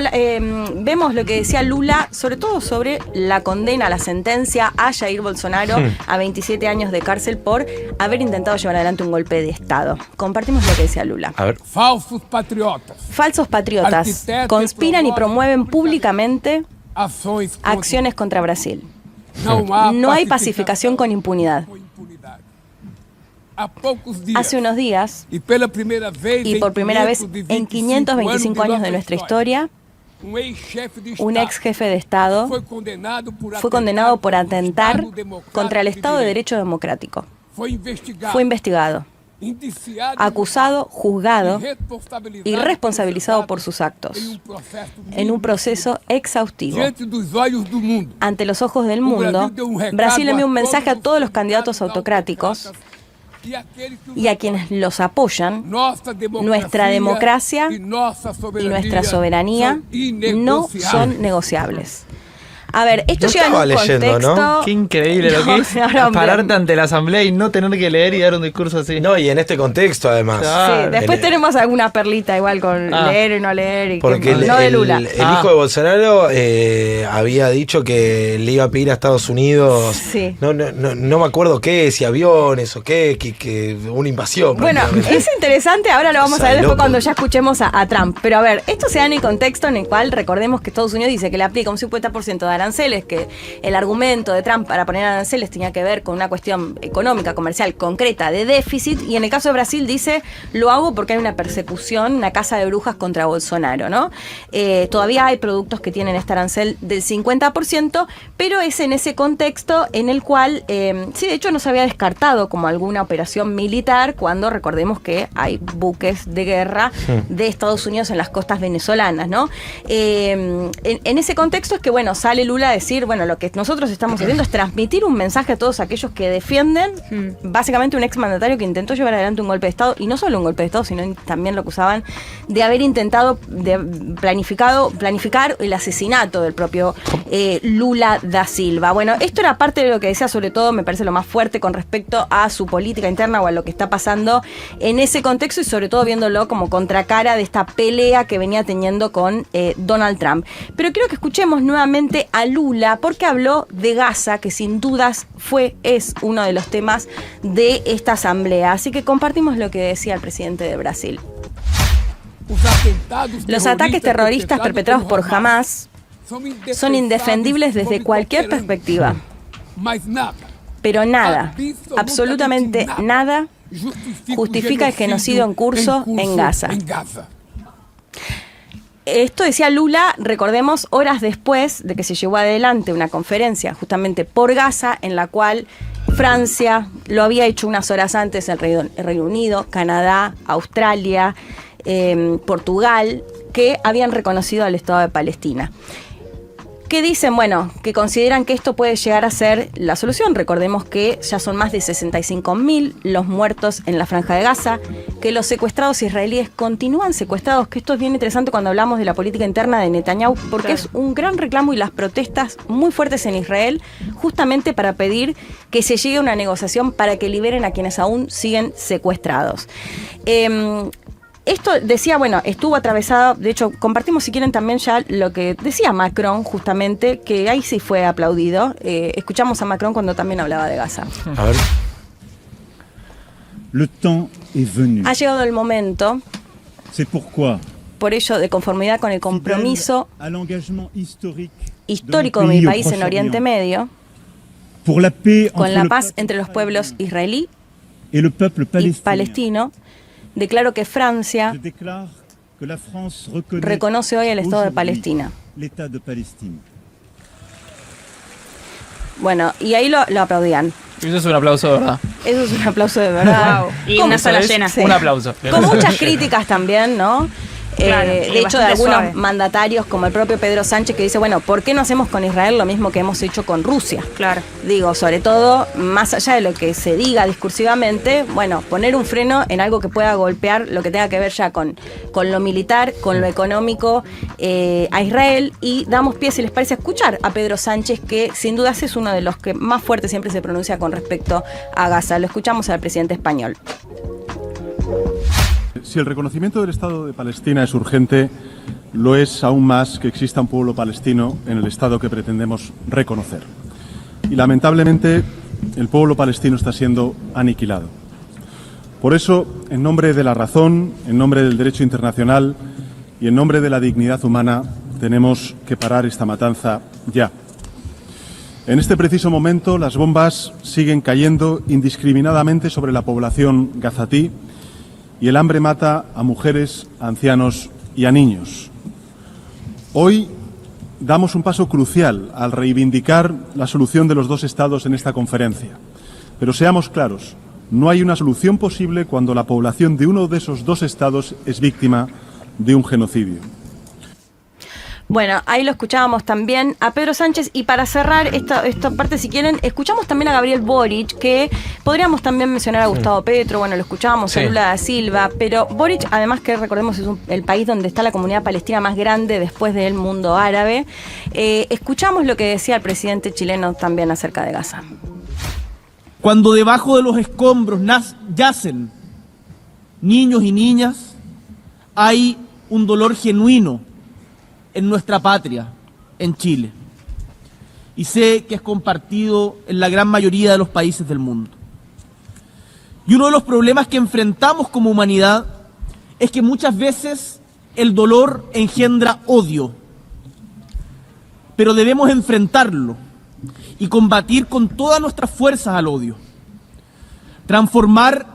vemos lo que decía Lula, sobre todo sobre la condena, la sentencia a Jair Bolsonaro a 27 años de cárcel por haber intentado llevar adelante un golpe de Estado. Compartimos lo que decía Lula. A ver. Falsos patriotas. Falsos patriotas conspiran y promueven públicamente acciones contra Brasil. No hay pacificación con impunidad. Hace unos días, y por primera vez en 525 años de nuestra historia, un ex jefe de Estado fue condenado por atentar contra el Estado de Derecho democrático. Fue investigado, acusado, juzgado y responsabilizado por sus actos en un proceso exhaustivo. Ante los ojos del mundo, Brasil envió un mensaje a todos los candidatos autocráticos y a quienes los apoyan: nuestra democracia y nuestra soberanía no son negociables. A ver, esto lleva en un leyendo, contexto... ¿no? Qué increíble lo que es pararte ante la asamblea y no tener que leer y dar un discurso así. No, y en este contexto, además. Claro. Sí, después tenemos alguna perlita igual con leer y no leer, y Porque no de Lula. el hijo de Bolsonaro había dicho que le iba a pedir a Estados Unidos, Sí. no me acuerdo qué, si aviones o qué, que una invasión. Bueno, prácticamente. es interesante, ahora lo vamos O sea, a ver después loco. cuando ya escuchemos a Trump. Pero a ver, esto se da en el contexto en el cual recordemos que Estados Unidos dice que le aplica un 50% de aranceles, que el argumento de Trump para poner aranceles tenía que ver con una cuestión económica, comercial, concreta, de déficit, y en el caso de Brasil dice, lo hago porque hay una persecución, una caza de brujas contra Bolsonaro, ¿no? Todavía hay productos que tienen este arancel del 50%, pero es en ese contexto en el cual, sí, de hecho no se había descartado como alguna operación militar, cuando recordemos que hay buques de guerra de Estados Unidos en las costas venezolanas, ¿no? En ese contexto es que, bueno, sale Lula a decir, bueno, lo que nosotros estamos haciendo es transmitir un mensaje a todos aquellos que defienden básicamente un exmandatario que intentó llevar adelante un golpe de Estado, y no solo un golpe de Estado, sino también lo acusaban de haber intentado planificar el asesinato del propio Lula da Silva. Bueno, esto era parte de lo que decía, sobre todo me parece lo más fuerte con respecto a su política interna o a lo que está pasando en ese contexto, y sobre todo viéndolo como contracara de esta pelea que venía teniendo con Donald Trump. Pero quiero que escuchemos nuevamente a Lula, porque habló de Gaza, que sin dudas es uno de los temas de esta asamblea. Así que compartimos lo que decía el presidente de Brasil. Los ataques terroristas perpetrados por Hamas son indefendibles desde cualquier perspectiva. Pero nada, absolutamente nada, justifica el genocidio en curso en Gaza. Esto decía Lula, recordemos, horas después de que se llevó adelante una conferencia justamente por Gaza, en la cual Francia lo había hecho unas horas antes, el Reino Unido, Canadá, Australia, Portugal, que habían reconocido al Estado de Palestina. que dicen, bueno, que consideran que esto puede llegar a ser la solución. Recordemos que ya son más de 65.000 los muertos en la Franja de Gaza, que los secuestrados israelíes continúan secuestrados, que esto es bien interesante cuando hablamos de la política interna de Netanyahu, porque claro, es un gran reclamo y las protestas muy fuertes en Israel, justamente para pedir que se llegue a una negociación para que liberen a quienes aún siguen secuestrados. Esto decía, bueno, estuvo atravesado, de hecho, compartimos si quieren también ya lo que decía Macron, justamente, que ahí sí fue aplaudido. Escuchamos a Macron cuando también hablaba de Gaza. A ver. Le temps est venu. Ha llegado el momento, C'est pourquoi, por ello, de conformidad con el compromiso à l'engagement histórico de mi país en Oriente Medio, pour la paix con entre la le paz peuple entre los pueblos israelí et le peuple y palestinien. palestino, declaro que Francia Je déclare que la France reconoce hoy el Estado de aujourd'hui Palestina. l'État de Palestine. Bueno, y ahí lo aplaudían. Eso es un aplauso, de verdad. Eso es un aplauso de verdad. Wow. Y Con- una sala Eso es llena. Sí. Un aplauso. Con muchas críticas también, ¿no? Claro, De y hecho, de bastante algunos suave. mandatarios, como el propio Pedro Sánchez, que dice, bueno, ¿por qué no hacemos con Israel lo mismo que hemos hecho con Rusia? Claro. Digo, sobre todo, más allá de lo que se diga discursivamente, bueno, poner un freno en algo que pueda golpear lo que tenga que ver ya con lo militar, con lo económico a Israel, y damos pie, si les parece, a escuchar a Pedro Sánchez, que sin dudas es uno de los que más fuerte siempre se pronuncia con respecto a Gaza. Lo escuchamos al presidente español. Si el reconocimiento del Estado de Palestina es urgente, lo es aún más que exista un pueblo palestino en el Estado que pretendemos reconocer. Y lamentablemente, el pueblo palestino está siendo aniquilado. Por eso, en nombre de la razón, en nombre del derecho internacional y en nombre de la dignidad humana, tenemos que parar esta matanza ya. En este preciso momento, las bombas siguen cayendo indiscriminadamente sobre la población gazatí, y el hambre mata a mujeres, a ancianos y a niños. Hoy damos un paso crucial al reivindicar la solución de los dos estados en esta conferencia. Pero seamos claros, no hay una solución posible cuando la población de uno de esos dos estados es víctima de un genocidio. Bueno, ahí lo escuchábamos también a Pedro Sánchez, y para cerrar esta parte, si quieren, escuchamos también a Gabriel Boric, que podríamos también mencionar a Gustavo Petro, bueno, lo escuchábamos, Sí. a Lula da Silva, pero Boric, además, que recordemos es el país donde está la comunidad palestina más grande después del mundo árabe. Escuchamos lo que decía el presidente chileno también acerca de Gaza. Cuando debajo de los escombros yacen niños y niñas, hay un dolor genuino en nuestra patria, en Chile. Y sé que es compartido en la gran mayoría de los países del mundo. Y uno de los problemas que enfrentamos como humanidad es que muchas veces el dolor engendra odio. Pero debemos enfrentarlo y combatir con todas nuestras fuerzas al odio. Transformar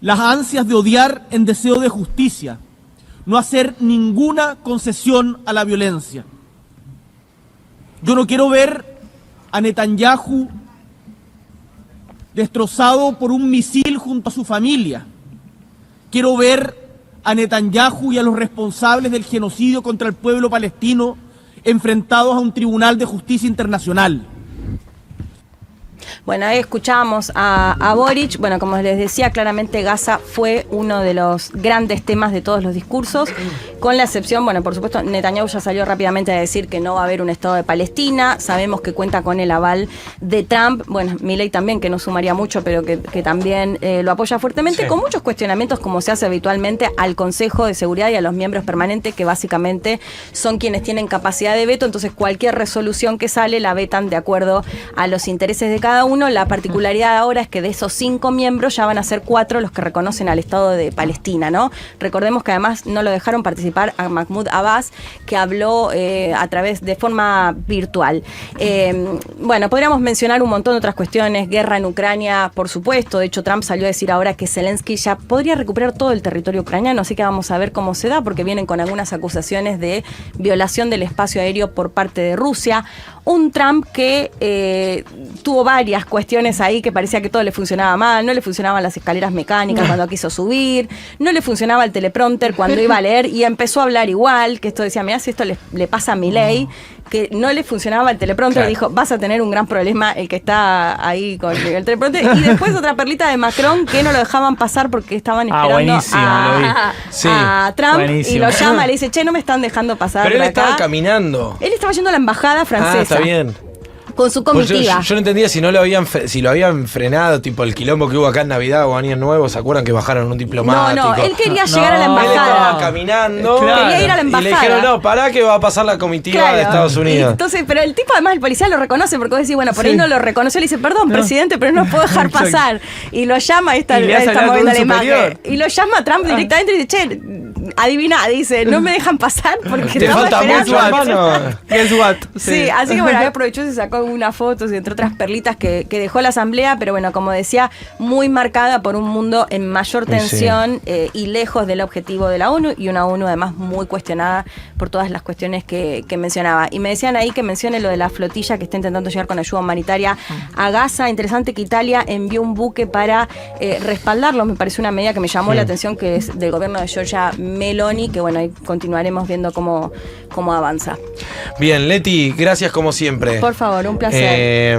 las ansias de odiar en deseo de justicia. No hacer ninguna concesión a la violencia. Yo no quiero ver a Netanyahu destrozado por un misil junto a su familia. Quiero ver a Netanyahu y a los responsables del genocidio contra el pueblo palestino enfrentados a un tribunal de justicia internacional. Bueno, ahí escuchábamos a Boric. Bueno, como les decía, claramente Gaza fue uno de los grandes temas de todos los discursos, con la excepción, bueno, por supuesto, Netanyahu ya salió rápidamente a decir que no va a haber un Estado de Palestina. Sabemos que cuenta con el aval de Trump. Bueno, Milei también, que no sumaría mucho, pero que también lo apoya fuertemente, sí, con muchos cuestionamientos, como se hace habitualmente, al Consejo de Seguridad y a los miembros permanentes, que básicamente son quienes tienen capacidad de veto. Entonces, cualquier resolución que sale la vetan de acuerdo a los intereses de cada uno. La particularidad ahora es que de esos 5 miembros ya van a ser 4 los que reconocen al Estado de Palestina, ¿no? Recordemos que además no lo dejaron participar a Mahmoud Abbas, que habló a través de forma virtual. Bueno, podríamos mencionar un montón de otras cuestiones, guerra en Ucrania, por supuesto. De hecho, Trump salió a decir ahora que Zelensky ya podría recuperar todo el territorio ucraniano, así que vamos a ver cómo se da, porque vienen con algunas acusaciones de violación del espacio aéreo por parte de Rusia. Un Trump que tuvo varias cuestiones ahí, que parecía que todo le funcionaba mal. No le funcionaban las escaleras mecánicas cuando quiso subir, no le funcionaba el teleprompter cuando iba a leer, y empezó a hablar igual, que esto decía, mirá si esto le pasa a Milei, que no le funcionaba el teleprompter, Claro. dijo, vas a tener un gran problema el que está ahí con el teleprompter. Y después otra perlita de Macron que no lo dejaban pasar porque estaban esperando buenísimo, lo vi. Sí. a Trump Buenísimo. y lo llama, le dice, che, no me están dejando pasar Pero él de acá. estaba caminando. Él estaba yendo a la embajada francesa. Ah, está bien. Con su Pues comitiva. yo no entendía si no lo habían si lo habían frenado, tipo el quilombo que hubo acá en Navidad o Año Nuevo, ¿se acuerdan que bajaron un diplomático? No, él quería llegar a la Él estaba embajada. caminando. Claro. Quería ir a la Y embajada. le dijeron, no, pará que va a pasar la comitiva Claro. de Estados Y Unidos. entonces, pero el tipo, además, el policía lo reconoce porque vos decís, bueno, por ahí no lo reconoció. Le dice, perdón, presidente, pero no lo puedo dejar Exacto. pasar. Y lo llama, Y le hace hablar con moviendo un la imagen. superior. Y lo llama a Trump directamente y dice, che, adivina, dice, no me dejan pasar porque Te estamos falta esperando mucho, a que- hermano. Guess what? Sí, así que bueno, ahí aprovechó y se sacó unas fotos y entre otras perlitas que dejó la asamblea, pero bueno, como decía, muy marcada por un mundo en mayor tensión y lejos del objetivo de la ONU, y una ONU además muy cuestionada por todas las cuestiones que mencionaba. Y me decían ahí que mencione lo de la flotilla que está intentando llegar con ayuda humanitaria a Gaza. Interesante que Italia envió un buque para respaldarlo, me pareció una medida que me llamó la atención, que es del gobierno de Giorgia Meloni, que bueno, ahí continuaremos viendo cómo avanza. Bien, Leti, gracias como siempre. Por favor, un placer.